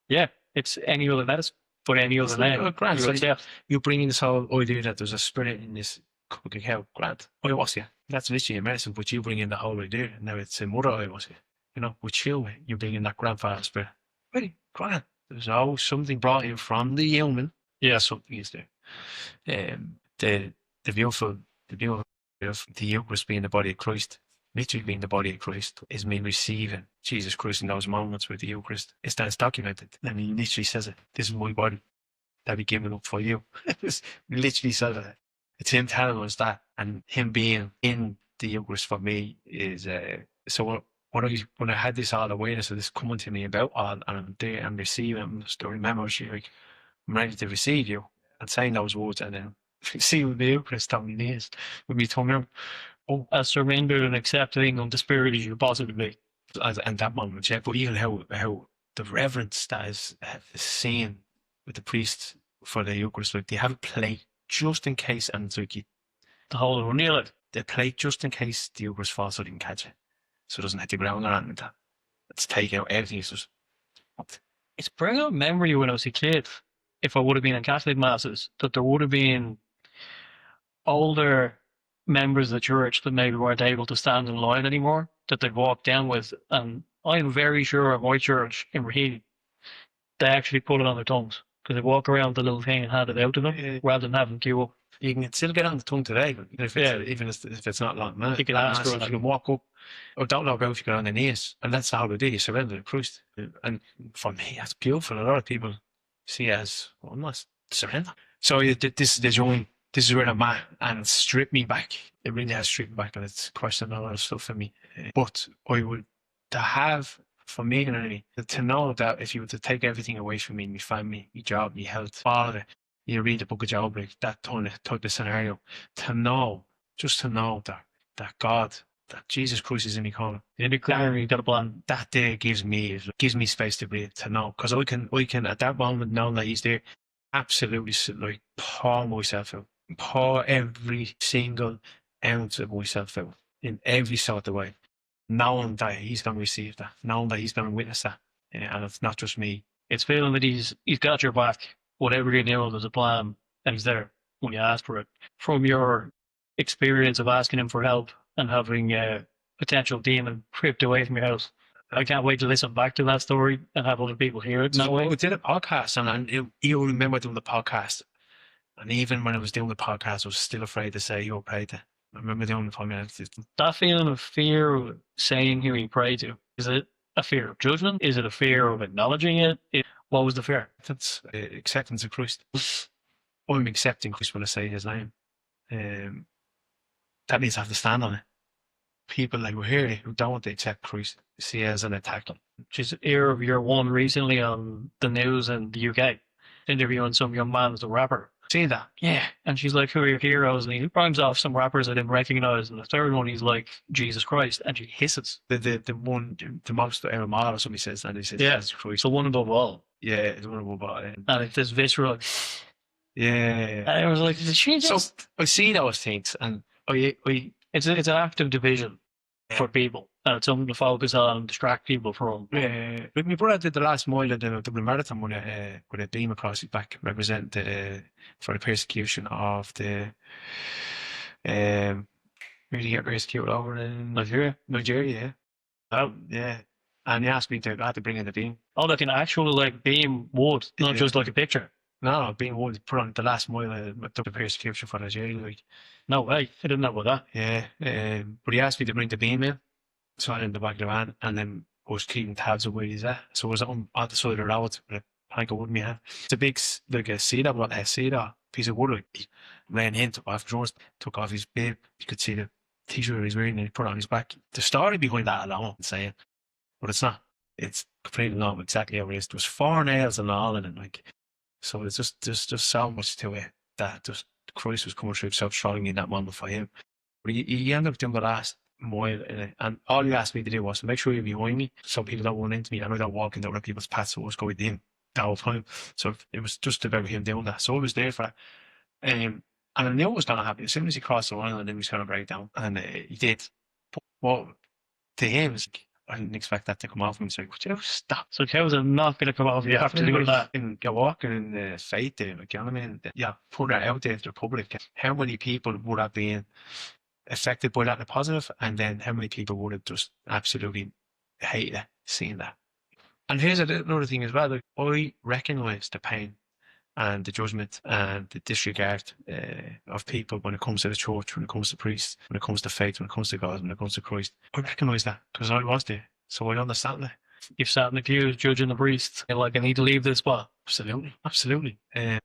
Yeah, it's any other medicine, but any other name. Grant, You so accept. you bring in this whole idea that there's a spirit in this cup of cacao. Grant, ayahuasca. That's literally a medicine, but you bring in the whole idea. Now it's a mother ayahuasca. You know, with you, you bring in that grandfather spirit. Really, Grant. There's always something brought in from the human. Yeah. Something is there. The beautiful, the beautiful of the Eucharist being the body of Christ, literally being the body of Christ, is me receiving Jesus Christ in those moments with the Eucharist. It's that it's documented. And he literally says it. This is my body that be given up for you. It's literally said it. It's him telling us that, and him being in the Eucharist for me is so. When I had this all awareness of this coming to me about all, and I'm there and receiving, I'm just remember, like, I'm ready to receive you, and saying those words, and then receiving the Eucharist on my knees with me tongue out. Oh, as surrendered and accepting of the spirit as you possibly be. And that moment, yeah. But even how the reverence that is seen with the priest for the Eucharist, like they have a plate just in case, and it's like The whole of kneel it. the plate just in case the Eucharist falls so they can catch it, so it doesn't hit the ground or anything like that. It's taking out everything. It's just It's bringing up memory when I was a kid. If I would have been in Catholic masses, that there would have been older members of the church that maybe weren't able to stand in line anymore, that they'd walk down with. And I'm very sure at my church in Raheen, they actually put it on their tongues because they walk around with the little thing and hand it out to them rather than having to queue up. you can still get on the tongue today, if it's, even if it's not long. You can ask for it. You can walk up. I don't know about if you get on the knees, and that's how they do. You surrender to Christ, and for me, that's beautiful. A lot of people see it as almost surrender. So this is the joint. This is where I'm at, and it's stripped me back. It really has stripped me back, and it's questioned a lot of stuff for me. But I would to have, for me, really, to know that if you were to take everything away from me, my family, my job, my health, all of it, you read the book of Job, like that type of scenario, to know, just to know that God, that Jesus Christ is in my corner. You got a plan. That day gives me space to breathe, to know, because I can at that moment know that He's there, absolutely like pour myself out, pour every single ounce of myself out in every sort of way, knowing that He's going to receive that, knowing that He's going to witness that, and it's not just me. It's feeling that he's got your back. Whatever you do, there's a plan, and he's there when you ask for it. From your experience of asking him for help and having a potential demon ripped away from your house, I can't wait to listen back to that story and have other people hear it. So we did a podcast, and you remember doing the podcast, and even when I was doing the podcast, I was still afraid to say you prayed to. I remember doing the podcast. That feeling of fear of saying who you pray to, is it a fear of judgment? Is it a fear of acknowledging it? What was the fear? That's acceptance of Christ. I'm accepting Christ when I say His name. That means I have to stand on it. People like we're here who don't want to accept Christ see it as an attack. She's ear of year one recently on the news in the UK, interviewing some young man as a rapper. See that? Yeah. And she's like, who are your heroes? And he rhymes off some rappers I didn't recognize. And the third one, he's like, Jesus Christ. And she hisses. The most out of them all, or somebody says, and he says, yeah, Jesus Christ. So one above all. Yeah, it's one above all. And it's this visceral. Yeah. And I was like, did she just... So I see those things, and it's an active division for people. And it's something to focus on and distract people from. Like my brother did the last mile of the Dublin Marathon with a beam across his back, represent for the persecution of the where did he get persecuted over in Nigeria? Nigeria, yeah. Oh, yeah. And he asked me to I had to bring in the beam. Oh, like an actual like beam wood, not just like a picture. No, beam wood put on the last mile of the persecution for Nigeria. Like, no way, I didn't know about that. Yeah, but he asked me to bring the beam in. So I in the back of the van, and then I was keeping tabs of where he's at. So I was on the side of the road with a plank of wood in my hand. It's a big, like a cedar piece of wood. Like, he ran in, took off drawers, took off his bib. You could see the t-shirt he's wearing, and he put it on his back. The story behind that alone, I'm saying, but it's not. It's completely not exactly how it is. There was 4 nails and all in it, like. So it's just so much to it that just Christ was coming through so strongly in that moment for him. But he ended up doing the last mile in it, and all he asked me to do was to make sure you're behind me so people don't run into me and I don't walk into other people's paths. So I was going in the whole time. So it was just about him doing that. So I was there for that. And I knew it was going to happen. As soon as he crossed the line, I knew he was going to break down. And he did. But what to him, I didn't expect that to come off me. So, could you stop? So how's it not going to come off you after doing that? And you're walking in the faith there, like, you know what I mean? Yeah, put that out there to the public. How many people would have been affected by that in a positive, and then how many people would have just absolutely hated it, seeing that? And here's another thing as well. Like, I recognise the pain and the judgment and the disregard of people when it comes to the church, when it comes to priests, when it comes to faith, when it comes to God, when it comes to Christ. I recognise that because I was there, so I understand that. You've sat in the pews judging the priest. You're like, I need to leave this spot. Absolutely, absolutely.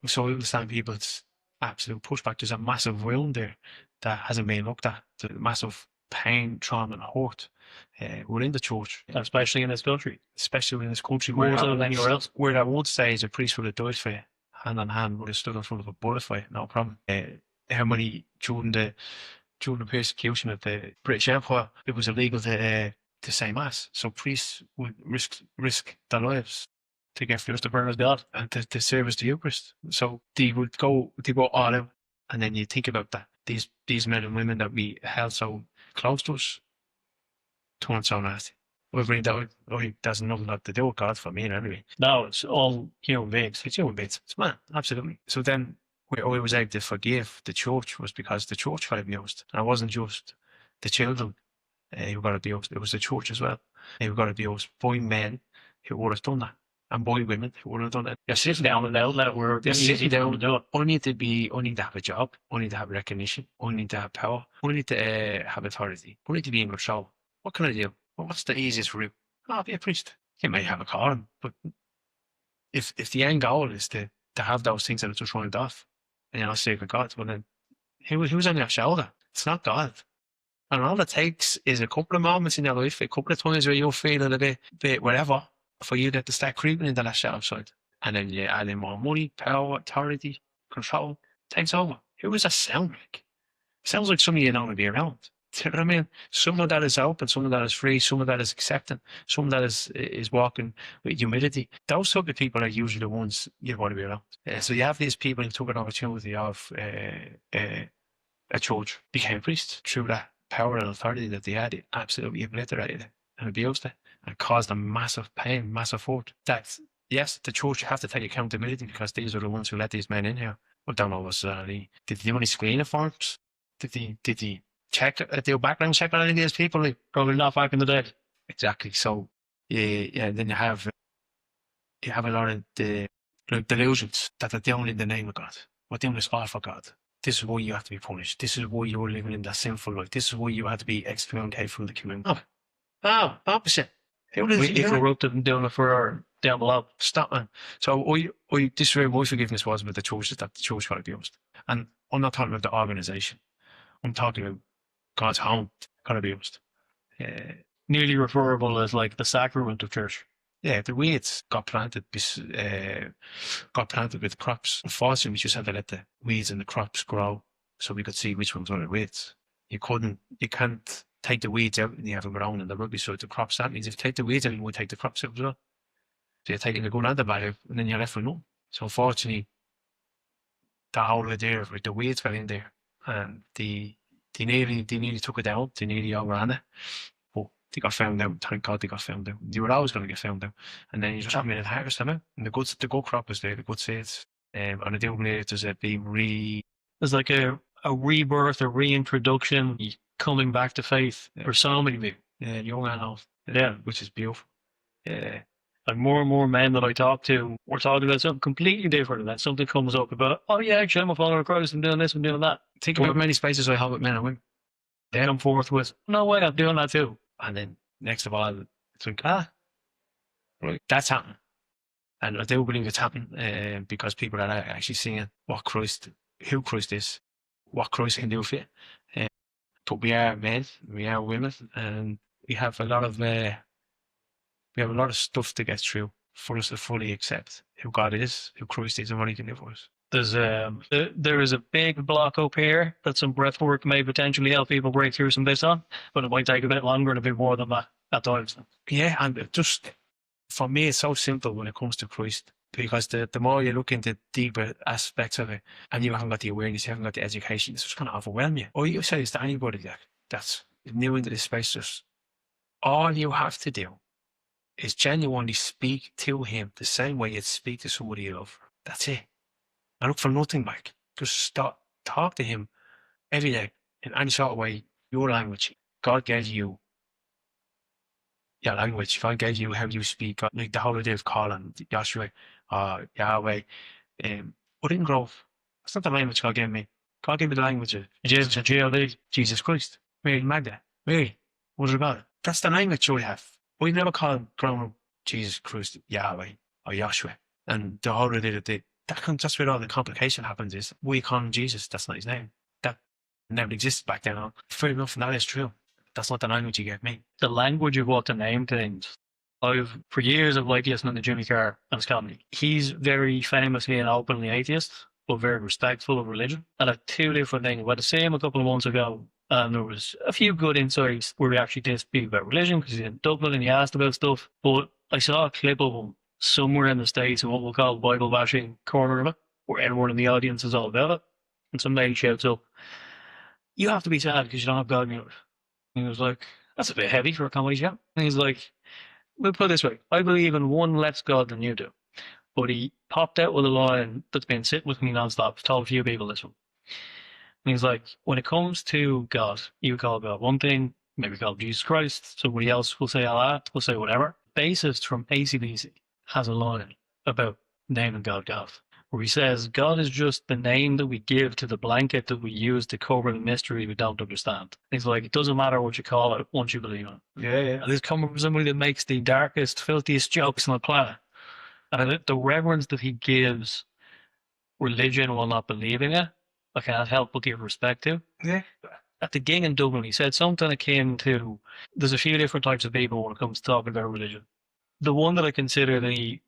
So I understand people's absolute pushback. There's a massive wound there that hasn't been looked at. There's a massive pain, trauma, and hurt within the church, Especially in this country. especially in this country. More so than anywhere else. Where I would say is a priest would have died for you, hand on hand, would have stood in front of a bullet for you, no problem. How many during the persecution of the British Empire, it was illegal to say mass, so priests would risk their lives to get Just to burn his God. and to service the Eucharist. So they go all out, and then you think about that. These men and women that we held so close to us turned so nasty. That's nothing to do with God for me anyway. No, it's all human beings. It's human beings. It's man, absolutely. So then where I was able to forgive the church was because the church got abused. And it wasn't just the children who got abused, it was the church as well. Who got abused by men who would have done that, and by women who would have done that. You're sitting down and outlet where You're sitting down to do it. I need to have a job. I need to have recognition. I need to have power. I need to have authority. I need to be in control. What can I do? Well, what's the easiest route? Oh, be a priest. You may have a calling, but if the end goal is to have those things that are just running off, and you're not serving God, well then, who's on your shoulder? It's not God. And all it takes is a couple of moments in your life, a couple of times where you're feeling a bit whatever, for you to start creeping into that shadow side. And then you add in more money, power, authority, control, takes over. Who does that sound like? It sounds like somebody you don't want to be around. Do you know what I mean? Someone that is open, someone that is free, someone that is accepting, someone that is walking with humility. Those type of people are usually the ones you want to be around. So you have these people who took an opportunity of a church, became priests through that power and authority that they had. It absolutely obliterated it and abused it and caused them massive pain, massive hurt. That, yes, the church have to take accountability because these are the ones who let these men in here. But don't know what's did they do any screening forms? Did they check, do background check on any of these people? Like, Probably not back in the day. exactly. So yeah, then you have a lot of the delusions that they're doing in the name of God. We're doing this all for God. This is why you have to be punished. This is why you're living in that sinful life. This is why you have to be excommunicated from the community. Oh, opposite. We corrupted and doing it for our down below. Stop, man. So this is where my forgiveness was with the church, is that the church got abused. And I'm not talking about the organisation. I'm talking about God's home got abused. Nearly referable as like the sacrament of church. Yeah, the weeds got planted with crops. Unfortunately, we just had to let the weeds and the crops grow so we could see which ones were the weeds. You can't take the weeds out and you have them grown in the rugby side of the crops. That means if you take the weeds out, you would take the crops out as well. So you're taking the good and the bad out, and then you're left with none. So unfortunately, the whole idea of the weeds got in there, and they nearly took it down. They nearly overran it. But they got found out. Thank God they got found out. They were always going to get found out. And then you just come in and harvest them out. And the good crop is there, the good seeds. And I do believe there's a big There's like a rebirth, a reintroduction, coming back to faith for so many people. young and old. Yeah. Which is beautiful. Like more and more men that I talk to, we're talking about something completely different. And then something comes up about, oh yeah, actually I'm a follower of Christ, I'm doing this, I'm doing that. Think about how many spaces I have with men and women. They come forth with, no way, I'm doing that too. And then next of all, it's like, right, that's happening. And I do believe it's happening because people are actually seeing who Christ is, what Christ can do for you. But we are men, we are women, and we have a lot of stuff to get through for us to fully accept who God is, who Christ is, and what He can do for us. There is a big block up here that some breathwork may potentially help people break through some bits on, but it might take a bit longer and a bit more than that at times. Yeah, and just for me, it's so simple when it comes to Christ, because the more you look into deeper aspects of it, and you haven't got the awareness, you haven't got the education, it's just going to overwhelm you. Or you say this to anybody that's new into this space, just All you have to do is genuinely speak to him the same way you'd speak to somebody you love. That's it. And look for nothing back. Just stop. Talk to him every day in any sort of way, your language. God gave you your language. God gave you how you speak. God, like the holiday of calling Yahshua, Yahweh. But in growth, that's not the language God gave me. God gave me the language of Jesus and GLD, Jesus Christ, Mary Magda, Mary. What about it? That's the language we have. We never call grown up Jesus Christ Yahweh or Yahshua. And the holiday of the that's where all the complication happens is we call him Jesus, that's not his name. That never existed back then. Fair enough, and that is true. That's not the language he gave me. The language of what to name things. For years I've liked listening to Jimmy Carr and his comedy. He's very famously and openly atheist, but very respectful of religion. And I two different things. We had the same a couple of months ago, and there was a few good insights where we actually did speak about religion because he's in Dublin and he asked about stuff. But I saw a clip of him somewhere in the States in what we'll call Bible bashing corner of it, where everyone in the audience is all about it. And some lady shouts up, "You have to be sad because you don't have God in your life." And he was like, "That's a bit heavy for a comedy show." And he's like, "We'll put it this way. I believe in one less God than you do." But he popped out with a line that's been sitting with me nonstop. Told a few people this one. And he's like, when it comes to God, you call God one thing, maybe call him Jesus Christ. Somebody else will say Allah, will say whatever. Bassist from AC/DC has a line about naming God God, where he says, God is just the name that we give to the blanket that we use to cover the mystery we don't understand. He's like, it doesn't matter what you call it once you believe in it. Yeah. And this coming from somebody that makes the darkest, filthiest jokes on the planet. And the reverence that he gives religion while not believing it, I can't help but give respect to. Yeah. At the gig in Dublin, he said something akin to, there's a few different types of people when it comes to talking about religion. The one that I consider the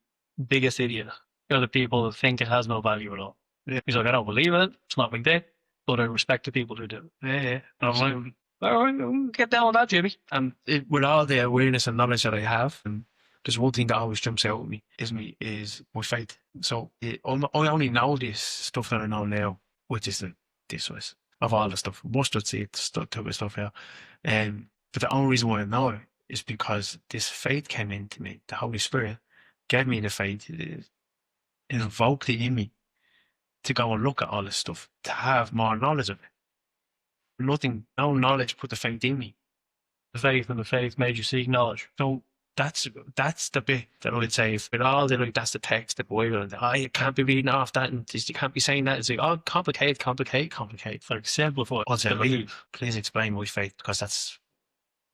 biggest idiot are the people that think it has no value at all. Yeah. He's like, I don't believe in it, it's not my thing, but I respect the people who do. Yeah. And I'm like, all right, get down with that, Jimmy. And with all the awareness and knowledge that I have, and there's one thing that always jumps out at me is my faith. So I only know this stuff that I know now, which is this was of all the stuff, mustard seed type of stuff here. But the only reason why I know it is because this faith came into me. The Holy Spirit gave me the faith. It invoked it in me to go and look at all this stuff, to have more knowledge of it. No knowledge put the faith in me. The faith and the faith made you seek knowledge. So that's the bit that I would say. With all the that's the text, the Bible, and you can't be reading off that, and you can't be saying that. It's like, oh, complicate. Like simplify. Please explain my faith, because that's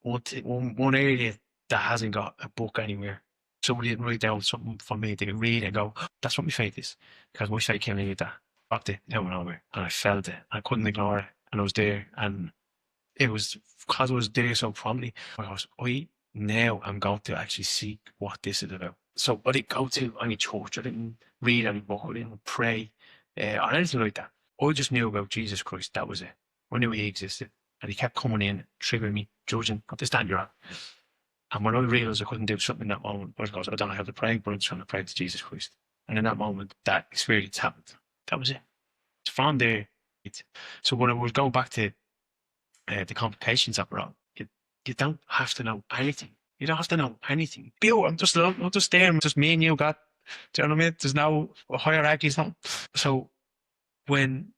one area that hasn't got a book anywhere. Somebody didn't write down something for me to read and go, that's what my faith is, because my faith came in with that. Fucked it over and over, and I felt it. I couldn't ignore it, and I was there, and it was because I was there so promptly. Now I'm going to actually see what this is about. So I didn't go to any church, I didn't read any book, I didn't pray, or anything like that. I just knew about Jesus Christ, that was it. I knew he existed, and he kept coming in, triggering me, judging, understand you're on. And when I realised I couldn't do something in that moment, I don't know how to pray, but I'm just going to pray to Jesus Christ. And in that moment, that experience happened. That was it. It's from there. So when I was going back to the complications of it all, you don't have to know anything. You don't have to know anything. I'm just there. I'm just me and you, God. Do you know what I mean? There's no hierarchy. So when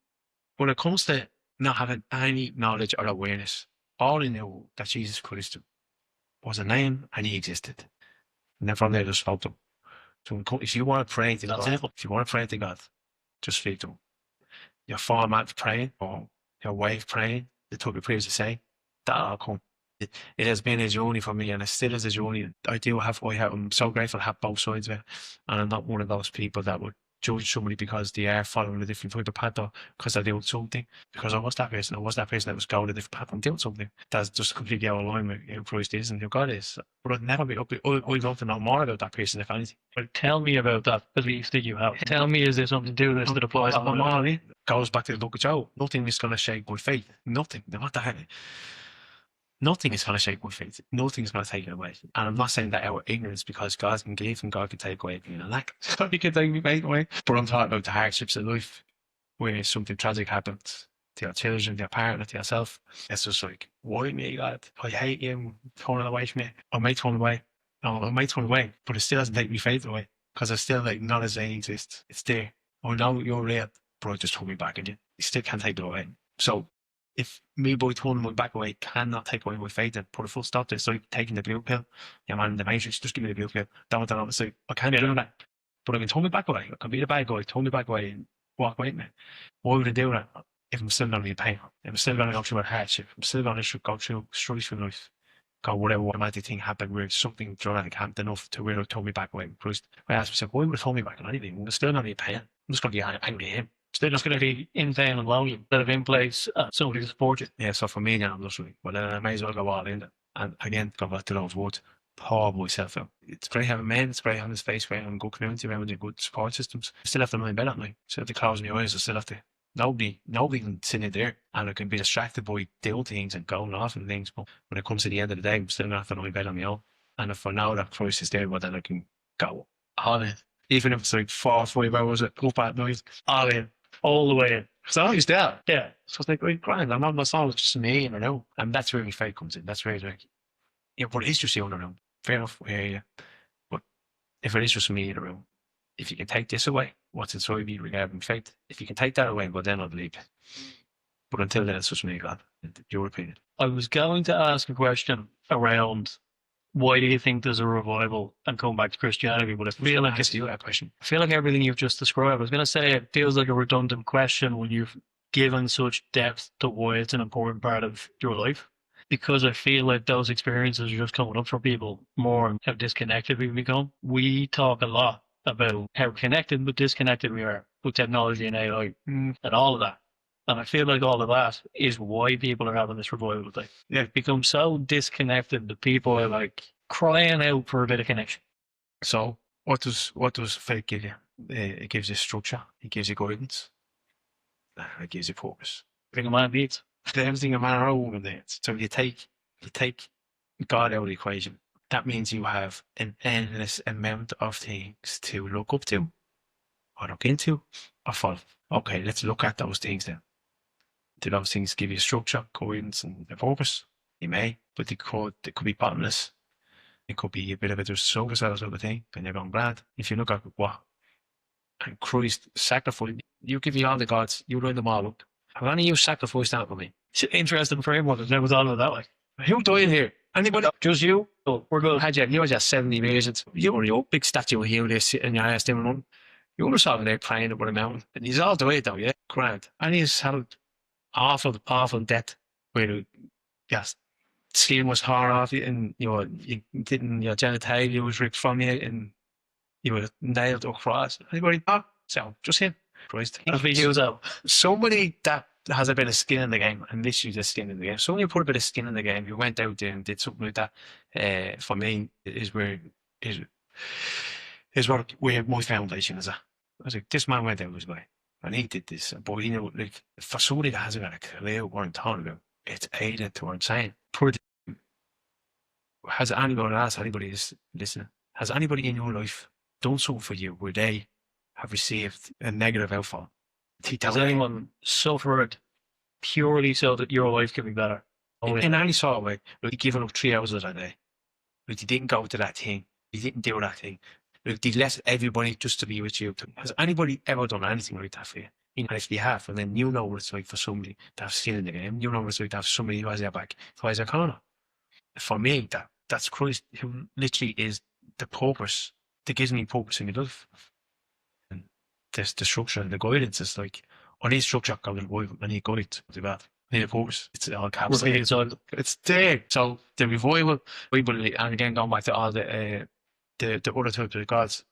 it comes to not having any knowledge or awareness, all I knew that Jesus Christ was a name and he existed. And then from there, just spoke to him. So if you want to pray to God, just speak to him. Your format of praying, or your way of praying, the type of prayers to say, that'll come. It has been a journey for me, and it still is a journey. I'm so grateful to have both sides of it, and I'm not one of those people that would judge somebody because they are following a different type of path, or because they're doing something. Because I was that person that was going a different path and doing something that's just completely out of line with who Christ is and who God is. But I'd never be up. I'd love to know more about that person, if anything. But tell me about that belief that you have. Tell me, is there something to this that applies to my goes back to the book of Job. Nothing is going to shake my faith. Nothing. No matter how. Nothing is going to shake my faith. Nothing's going to take it away. And I'm not saying that out of ignorance, because God can give and God can take away. He can take me faith away. But I'm talking about the hardships of life, where something tragic happens to your children, to your partner, to yourself. It's just like, why me, God? I hate you, turning away from me. I might turn away. No, I might turn away, but it still doesn't take me faith away. Because I still like not as they exist. It's there. I know you're real, but I just turn me back again. You still can't take it away. So if me boy turning my back away cannot take away my faith and put a full stop to it, it's like taking the blue pill. Yeah, man, the Matrix, just give me the blue pill. Don't. It's like, I can't do that. But I can turn me back away. I can be the bad guy, turn me back away and walk away from it. Why would I do that if I'm still going to be in pain? If I'm still going to go through a hardship, I'm still going to go through struggles in life. God, whatever dramatic thing happened where something dramatic happened enough to where it told me back away. I asked myself, why would it told me back on anything? I'm still not in pain. I'm just going to be angry at him. Still just going to be in pain and lonely instead of in place, somebody to support you. Yeah, so for me now, I'm just like, well, then I may as well go all in. And again, go back to those words, pour myself out. It's great having men, it's great having a space, great having a good community, having good support systems. I still have to lie in bed at night. I still have to close my eyes. I still have to. Nobody can sit in there and I can be distracted by doing things and going off and things. But when it comes to the end of the day, I'm still going to have to lie in bed on my own. And if I know that Christ is there, well, then I can go all in. Even if it's like 4 or 5 hours up at night, all in. All the way in. So I always there. Yeah. So it's like, right, grand, I'm not my song, it's just me, you know. And that's where my faith comes in. That's where it's like, yeah, but it's just you in the room. Fair enough, I hear you. But if it is just me in the room, if you can take this away, what's inside me regarding faith, if you can take that away, well, then I'll believe it. But until then, it's just me, God. Your opinion. I was going to ask a question around why do you think there's a revival and come back to Christianity? But I feel like It's you that question. I feel like everything you've just described, I was going to say it feels like a redundant question when you've given such depth to why it's an important part of your life. Because I feel like those experiences are just coming up for people more and how disconnected we've become. We talk a lot about how connected but disconnected we are with technology and AI and all of that. And I feel like all of that is why people are having this revival thing. Yeah. They've become so disconnected that people are like crying out for a bit of connection. So what does faith give you? It gives you structure. It gives you guidance. It gives you purpose. Everything a man needs. Everything a man or a woman needs. So you take God out of the equation. That means you have an endless amount of things to look up to, or look into, or follow. Okay, let's look at those things then. Do those things give you structure, guidance, and a purpose? They may, but they could be bottomless. It could be a bit of a just surface sort of thing, and you're going glad. If you look at what and Christ sacrificed, you give me all the gods, you line them all up. Have any of you sacrificed that for me? It's an interesting framework. I've never thought of it that way. Who died here? Anybody? Just you? Oh, we're good. You had your 70 versions. You were your big statue here there sitting in your ass doing nothing. You were over there crying up on a mountain. And he's all died though, yeah? Grand. And he's had awful death where your skin was torn off you and your genitalia was ripped from you and you were nailed across. Anybody? Oh, so just him. Christ. Somebody that has a bit of skin in the game, and literally the skin in the game. Somebody who put a bit of skin in the game, who went out there and did something like that, for me, is where my foundation is at. I was like, this man went out his way, and he did this. But you know, like for somebody that hasn't got a clue what I'm talking about, it's aided to what I'm saying. Has anybody asked anybody is listening? Has anybody in your life done something for you where they have received a negative outfall? Has anyone suffered purely so that your life can be better? In any sort of way, like giving up 3 hours of that day. Like you didn't go to that thing. You didn't do that thing. Like they left everybody just to be with you. Has anybody ever done anything like that for you? And if they have, and then you know what it's like for somebody to have skin in the game. You know what it's like to have somebody who has their back, who has their corner. For me, that's Christ, who literally is the purpose that gives me purpose in my life. And there's the structure and the guidance. It's like, I need structure, I need guidance. Do that. I need a purpose. It's all caps. It's there. So the revival, we believe, and again going back to all the other types of gods,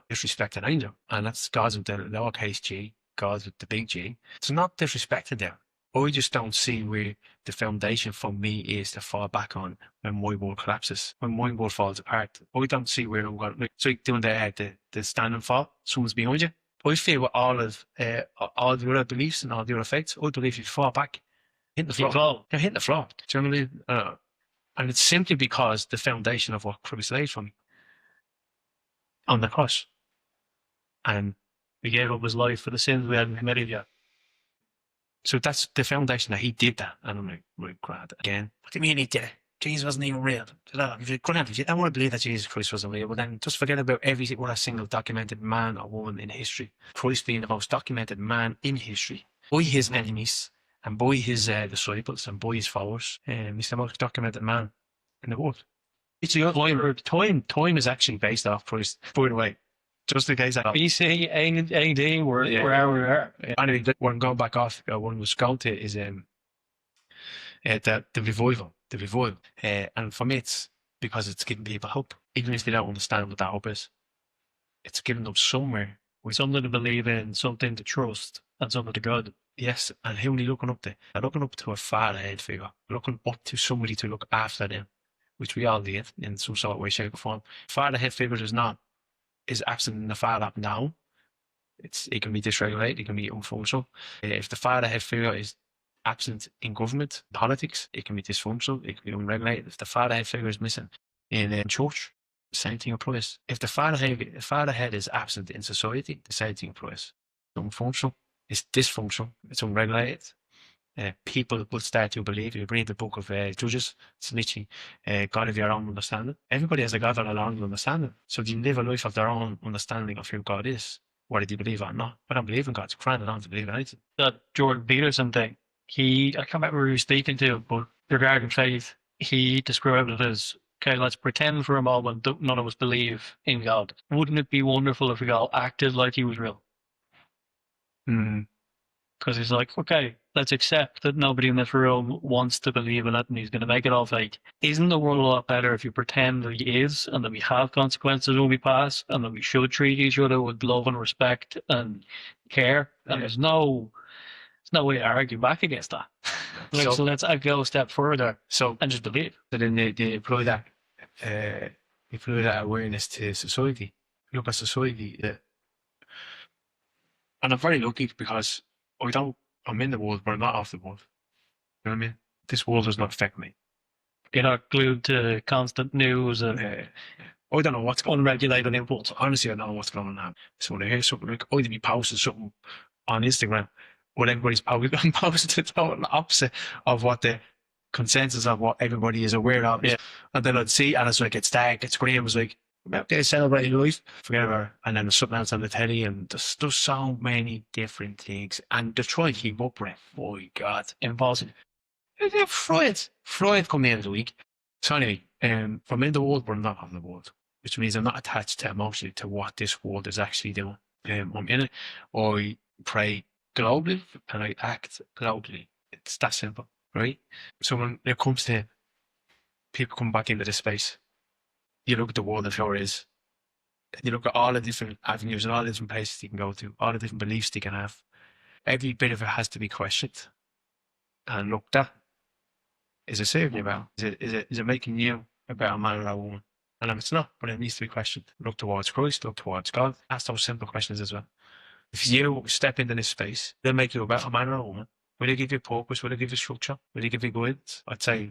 disrespecting angel, and that's gods with the lowercase g, gods with the big G. It's not disrespecting them. I just don't see where the foundation for me is to fall back on when my world collapses, when my world falls apart. I don't see where I'm going. It's like doing the stand and fall. Someone's behind you. I feel with all the other beliefs and all the other faiths, I believe you fall back, hit the floor. You're hitting the floor. Do you know what I mean? And it's simply because the foundation of what Christ laid for me on the cross. And he gave up his life for the sins we hadn't committed yet. So that's the foundation that he did that. And I'm like, right, grand. Again, what do you mean he did it? Jesus wasn't even real. If you don't want to believe that Jesus Christ wasn't real, well then just forget about every single documented man or woman in history. Christ being the most documented man in history by his enemies and by his disciples and by his followers. He's the most documented man in the world. It's the time is actually based off Christ, by the way. Just in case that BC, AD, where we are. anyway, what I'm going back off, what I was going to is the revival. And for me, it's because it's giving people hope, even if they don't understand what that hope is. It's giving them somewhere With something to believe in, something to trust, and something to God. Yes, and who are they looking up to? They're looking up to a fatherhead figure, looking up to somebody to look after them, which we all did in some sort of way, shape, or form. Fatherhead figure is absent in the father now. It can be dysregulated, it can be unfunctional. If the fatherhead figure is absent in government, politics, it can be dysfunctional, it can be unregulated. If the fatherhead figure is missing in church, the same thing applies. If the fatherhead is absent in society, the same thing applies. It's unfunctional, it's dysfunctional, it's unregulated. People will start to believe. You read the book of Judges, it's literally God of your own understanding. Everybody has a God of their own understanding. So they live a life of their own understanding of who God is. Whether they believe it or not. I don't believe in God. It's grand. I don't believe in anything. That Jordan Peterson thing, I can't remember who he was speaking to, but regarding faith, he described it as, okay, let's pretend for a moment that none of us believe in God. Wouldn't it be wonderful if we all acted like he was real? Because he's like, okay, let's accept that nobody in this room wants to believe in it and he's going to make it all fake. Isn't the world a lot better if you pretend that he is and that we have consequences when we pass and that we should treat each other with love and respect and care? And there's no way to argue back against that. So let's go a step further and just believe. So then they apply that awareness to society. Look at society. And I'm very lucky because I'm in the world, but I'm not off the world. You know what I mean? This world does not affect me. You're not glued to constant news and I don't know what's going on. unregulated impulse. Honestly, I don't know what's going on now. So when I hear something like, oh, they be posting something on Instagram, when everybody's posting the total opposite of what the consensus of what everybody is aware of. Yeah. And then I'd see, and it's like, it's dark, it's grey, it was like, they're celebrating life, forget about it. And then there's something else on the telly, and there's so many different things. And they're trying to keep up with it. Oh, my God. Impossible. Freud come the end of the week. So anyway, I'm in the world, but I'm not on the world, which means I'm not attached to emotionally to what this world is actually doing. I'm in it. I pray globally and I act globally. It's that simple, right? So when it comes to people coming back into this space, you look at the world of how it is. You look at all the different avenues and all the different places you can go to, all the different beliefs you can have. Every bit of it has to be questioned and looked at. Is it saving you about? Is it making you a better man or a woman? And if it's not, but it needs to be questioned. Look towards Christ, look towards God. Ask those simple questions as well. If you step into this space, they'll make you a better man or a woman. Will they give you purpose? Will they give you structure? Will they give you guidance? I'd say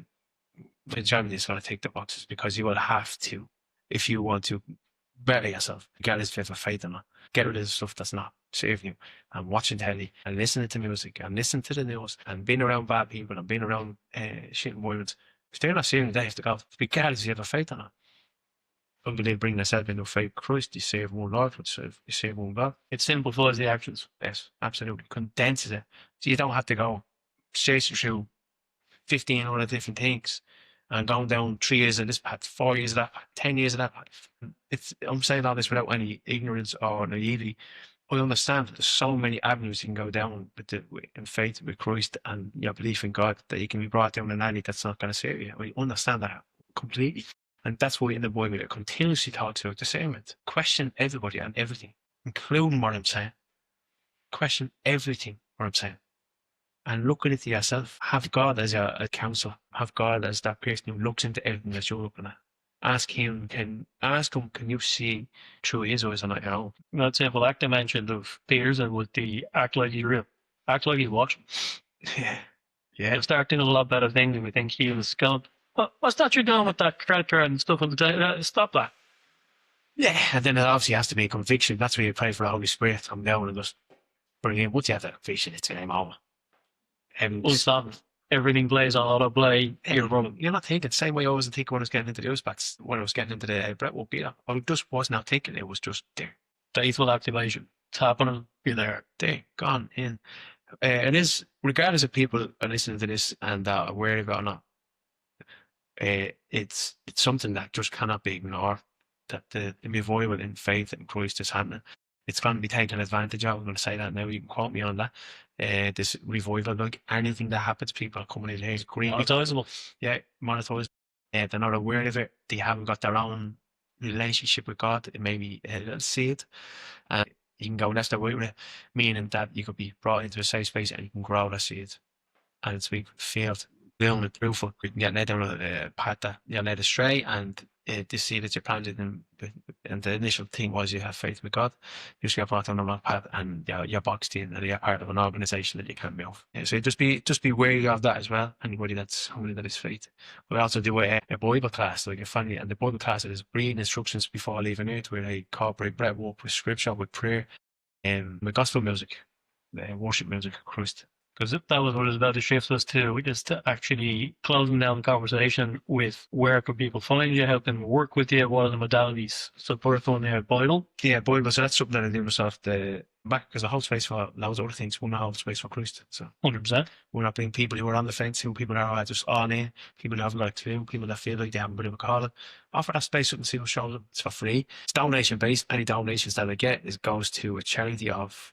Germany is going to take the boxes because you will have to if you want to better yourself, regardless if you have a faith or not. Get rid of the stuff that's not serving you and watching telly and listening to music and listening to the news and being around bad people and being around shit environments. If they're not serving you, they have to go. Regardless if you have a faith or not. I believe bringing yourself into faith with Christ, you save one Lord, you save one God. It simplifies the actions. Yes, absolutely. Condenses it. So you don't have to go chasing through 15 other different things and going down 3 years of this path, 4 years of that path, 10 years of that path. I'm saying all this without any ignorance or naivety. I understand that there's so many avenues you can go down in faith with Christ and your belief in God that you can be brought down an alley that's not going to save you. I understand that completely. And that's why in the Bible it continuously talks about discernment. Question everybody and everything, including what I'm saying. Question everything what I'm saying. And look at it to yourself. Have God as a counselor. Have God as that person who looks into everything that you're looking at. Ask him, can you see through his eyes and not your own? That simple act I mentioned of Peterson with the act like he's real. Act like he's watching. Yeah. He'll start doing a lot better things if we think he was going, what's that you're doing with that credit card and stuff? Stop that. Yeah, and then it obviously has to be a conviction. That's where you pray for the Holy Spirit to come down and just bring in. Once you have that conviction, it's game over. unstuck. Everything plays on autoplay. You're not thinking the same way I wasn't thinking when I was getting into the ice baths, when I was getting into the Breathwork either. I just was not thinking. It was just there. Faithful activation. It's happening. You're there. There, gone in. It is, regardless of people are listening to this and are aware of it or not, it's something that just cannot be ignored. That the revival in faith in Christ is happening. It's going to be taken advantage of. I'm going to say that now. You can quote me on that. This revival, like anything that happens, people are coming in here. It's green. Monetizable. Yeah, monetized. They're not aware of it. They haven't got their own relationship with God. It may be a little seed. And you can go that's the way with it, meaning that you could be brought into a safe space and you can grow the seed. And it's being fulfilled. Bloom and fruitful. You can get led down a path that you're led astray, and this seed that you planted in, and the initial thing was you have faith with God. You just get brought down the wrong path, and you're boxed in, and you're part of an organisation that you can't be off. Yeah, so just be wary of that as well. Anybody that is faith. We also do a Bible class, like a family, and the Bible class is reading instructions before leaving it, where they incorporate breathwork with scripture, with prayer, and with gospel music, worship music, Christ. Because that was what it was about to shift us to, just actually closing down the conversation with where could people find you, how can we work with you, what are the modalities. So first one there, Bible. Yeah, Bible. So that's something that I do myself. The back because I hold space for loads of other things. We're not hold space for Christ. So 100%. We're not being people who are on the fence, who people are just on in, people who haven't got a clue, people that feel like they haven't been able to call it. Offer that space up and see what shows them. It's for free. It's donation based. Any donations that I get goes to a charity of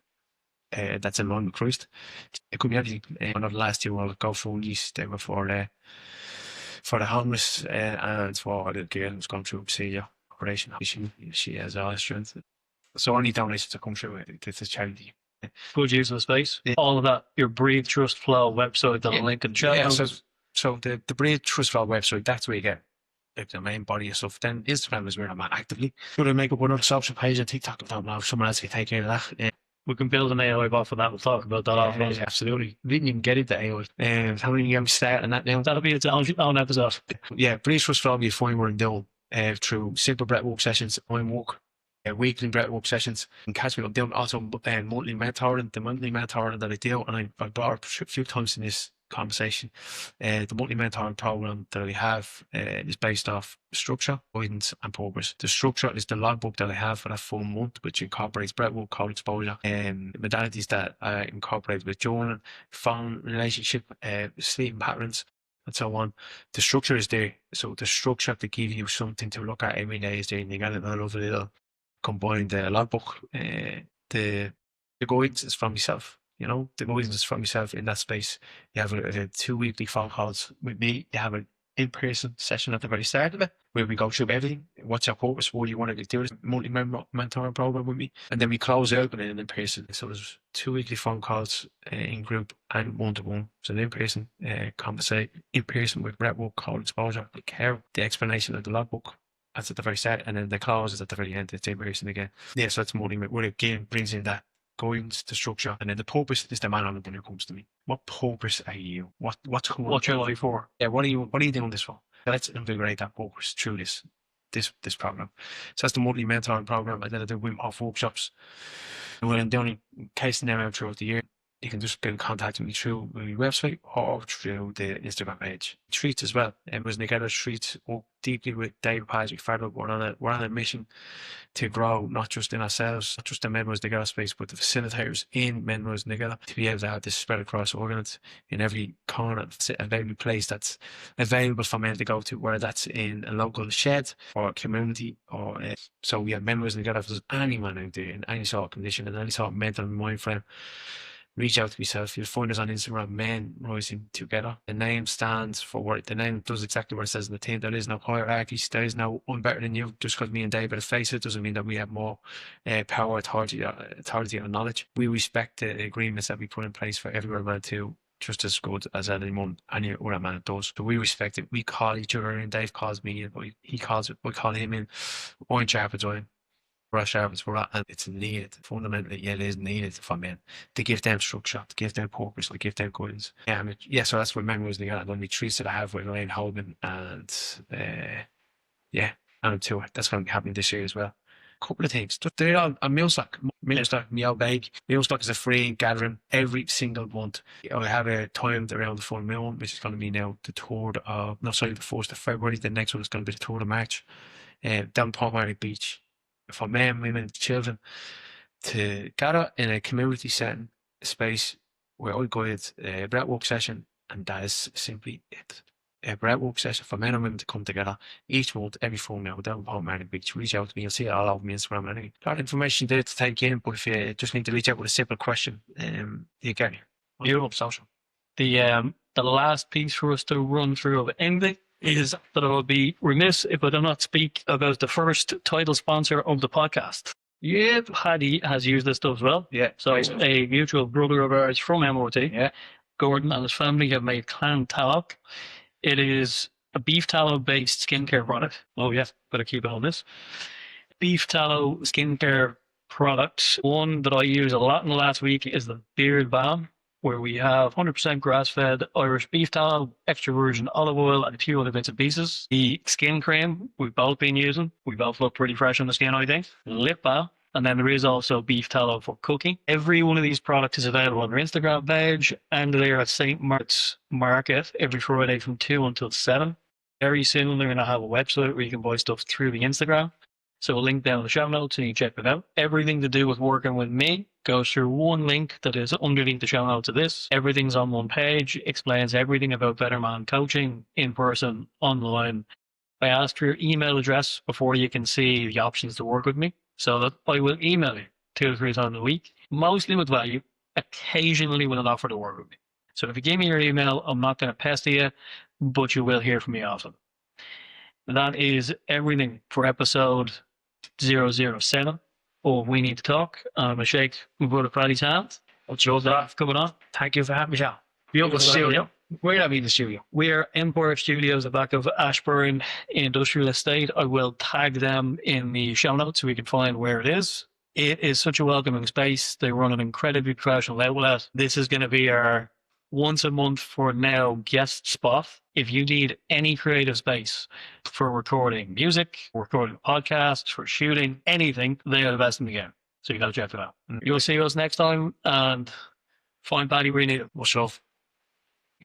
that's in line with Christ. It could be anything. One of the last year, I'll go for these. They were for the homeless and for the girl who's gone through a procedure operation. She has all strength. So any donations that come through it's a charity. Good use of the space. Yeah. All of that, your Breathe Trust Flow website, the link in the chat. Yeah, so the Breathe Trust Flow website, that's where you get like the main body of stuff. Then Instagram is where I'm at actively. Should I make up another social page on TikTok? I don't know. Someone else can take care of that. We can build an AI bot for that. We'll talk about that after. Yeah, absolutely. We didn't even get into AI. How many you start on that now? That'll be its own episode. Yeah, Breathe Trust Flow will be fine. We're doing through simple breathwork sessions, mind walk, weekly breathwork sessions. And catch me up doing also monthly mentoring. The monthly mentoring that I do, and I brought up a few times in this conversation. The monthly mentoring program that I have is based off structure, guidance, and purpose. The structure is the logbook that I have for that full month, which incorporates breathwork, cold exposure, and modalities that I incorporate with journaling, phone relationship, sleeping patterns, and so on. The structure is there. So the structure to give you something to look at every day is there, and you got another little combined logbook. The guidance is from yourself. You know, the guidance is from yourself in that space. You have 2 weekly phone calls with me. You have an in-person session at the very start of it, where we go through everything. What's your purpose? What do you want to do? This mentoring program with me, and then we close out with an in-person. So there's 2 weekly phone calls in group and one-to-one. So an in-person conversation, in-person with breathwork, cold exposure, the care, the explanation of the logbook. That's at the very start, and then the close is at the very end. It's in-person again. Yeah, so that's money. Where again brings in that guidance, the structure, and then the purpose is the man on the when it comes to me. What purpose are you? What's your life for? Yeah, what are you doing this for? Let's invigorate that purpose through this program. So that's the monthly mentoring program. I did the Wim Hof workshops. And when I'm doing case them out throughout the year, you can just get in contact with me through my website or through the Instagram page. Treats as well. And was Together Treats work deeply with David Patrick Fadler. We're on a mission to grow, not just in ourselves, not just the Men Rose Together space, but the facilitators in Men Rose Together to be able to have this spread across organs in every corner, every place that's available for men to go to, whether that's in a local shed or a community or so we have Men Rose Together. If there's anyone out there in any sort of condition and any sort of mental and mind frame, reach out to yourself. You'll find us on Instagram, Men Rising Together. The name stands for what the name does exactly what it says in the team. There is no hierarchies. There is no I'm better than you. Just because me and David face it doesn't mean that we have more power, authority, or knowledge. We respect the agreements that we put in place for every other man too, just as good as any other man does. So we respect it. We call each other in. Dave calls me in. He calls it. We call him in. Orange sharpens iron. Rush hours for that, and it's needed. Fundamentally, yeah, it is needed for men to give them structure, to give them purpose, to give them guidance. Yeah, I mean, yeah. So that's what Men was the other. Only treats that I have with Elaine Holman, and yeah, and to it. That's going to be happening this year as well. couple of things. They're on Millstock, Meow Bake. Millstock is a free gathering every single month. I have a timed around the full moon, which is going to be now the 1st of February. The next one is going to be the 3rd of March. Down Palmyra Beach for men, women, children to gather in a community setting space where I guide a breathwork session, and that is simply it. A breathwork session for men and women to come together each month, every fortnight, down Palmyra Beach. Reach out to me, you'll see it all over my Instagram. Anyway, a lot of information there to take in, but if you just need to reach out with a simple question, you get it. Beautiful. Social. The last piece for us to run through of anything is that I would be remiss if I do not speak about the first title sponsor of the podcast. Yeah, Paddy has used this stuff as well. Yeah. So it's a mutual brother of ours from MOT. Yeah. Gordon and his family have made clan tallow. It is a beef tallow based skincare product. Oh yeah, better keep it on this. Beef tallow skincare product. One that I use a lot in the last week is the Beard Balm, where we have 100% grass-fed Irish beef tallow, extra virgin olive oil, and a few other bits and pieces. The skin cream we've both been using. We both look pretty fresh on the skin, I think. Lip balm. And then there is also beef tallow for cooking. Every one of these products is available on their Instagram page, and they're at St. Mark's Market every Friday from 2 until 7. Very soon they're going to have a website where you can buy stuff through the Instagram. So a link down in the show notes and you can check it out. Everything to do with working with me goes through one link that is underneath the show notes of this. Everything's on one page, explains everything about Better Man coaching, in person, online. I ask for your email address before you can see the options to work with me, so that I will email you 2 or 3 times a week, mostly with value, occasionally with an offer to work with me. So if you give me your email, I'm not going to pester you, but you will hear from me often. That is everything for episode 007 of We Need to Talk. I'm going to shake my brother Paddy's hand. What's your coming on? Thank you for having me, Sean. Beautiful studio. Where are we in the studio? We're Empire Studios, the back of Ashburn Industrial Estate. I will tag them in the show notes so we can find where it is. It is such a welcoming space. They run an incredibly professional outlet. This is going to be our once a month for now guest spot. If you need any creative space for recording music, recording podcasts, for shooting, anything, they are the best in the game. So you got to check it out. You'll see us next time, and find Paddy where you need it. Much love.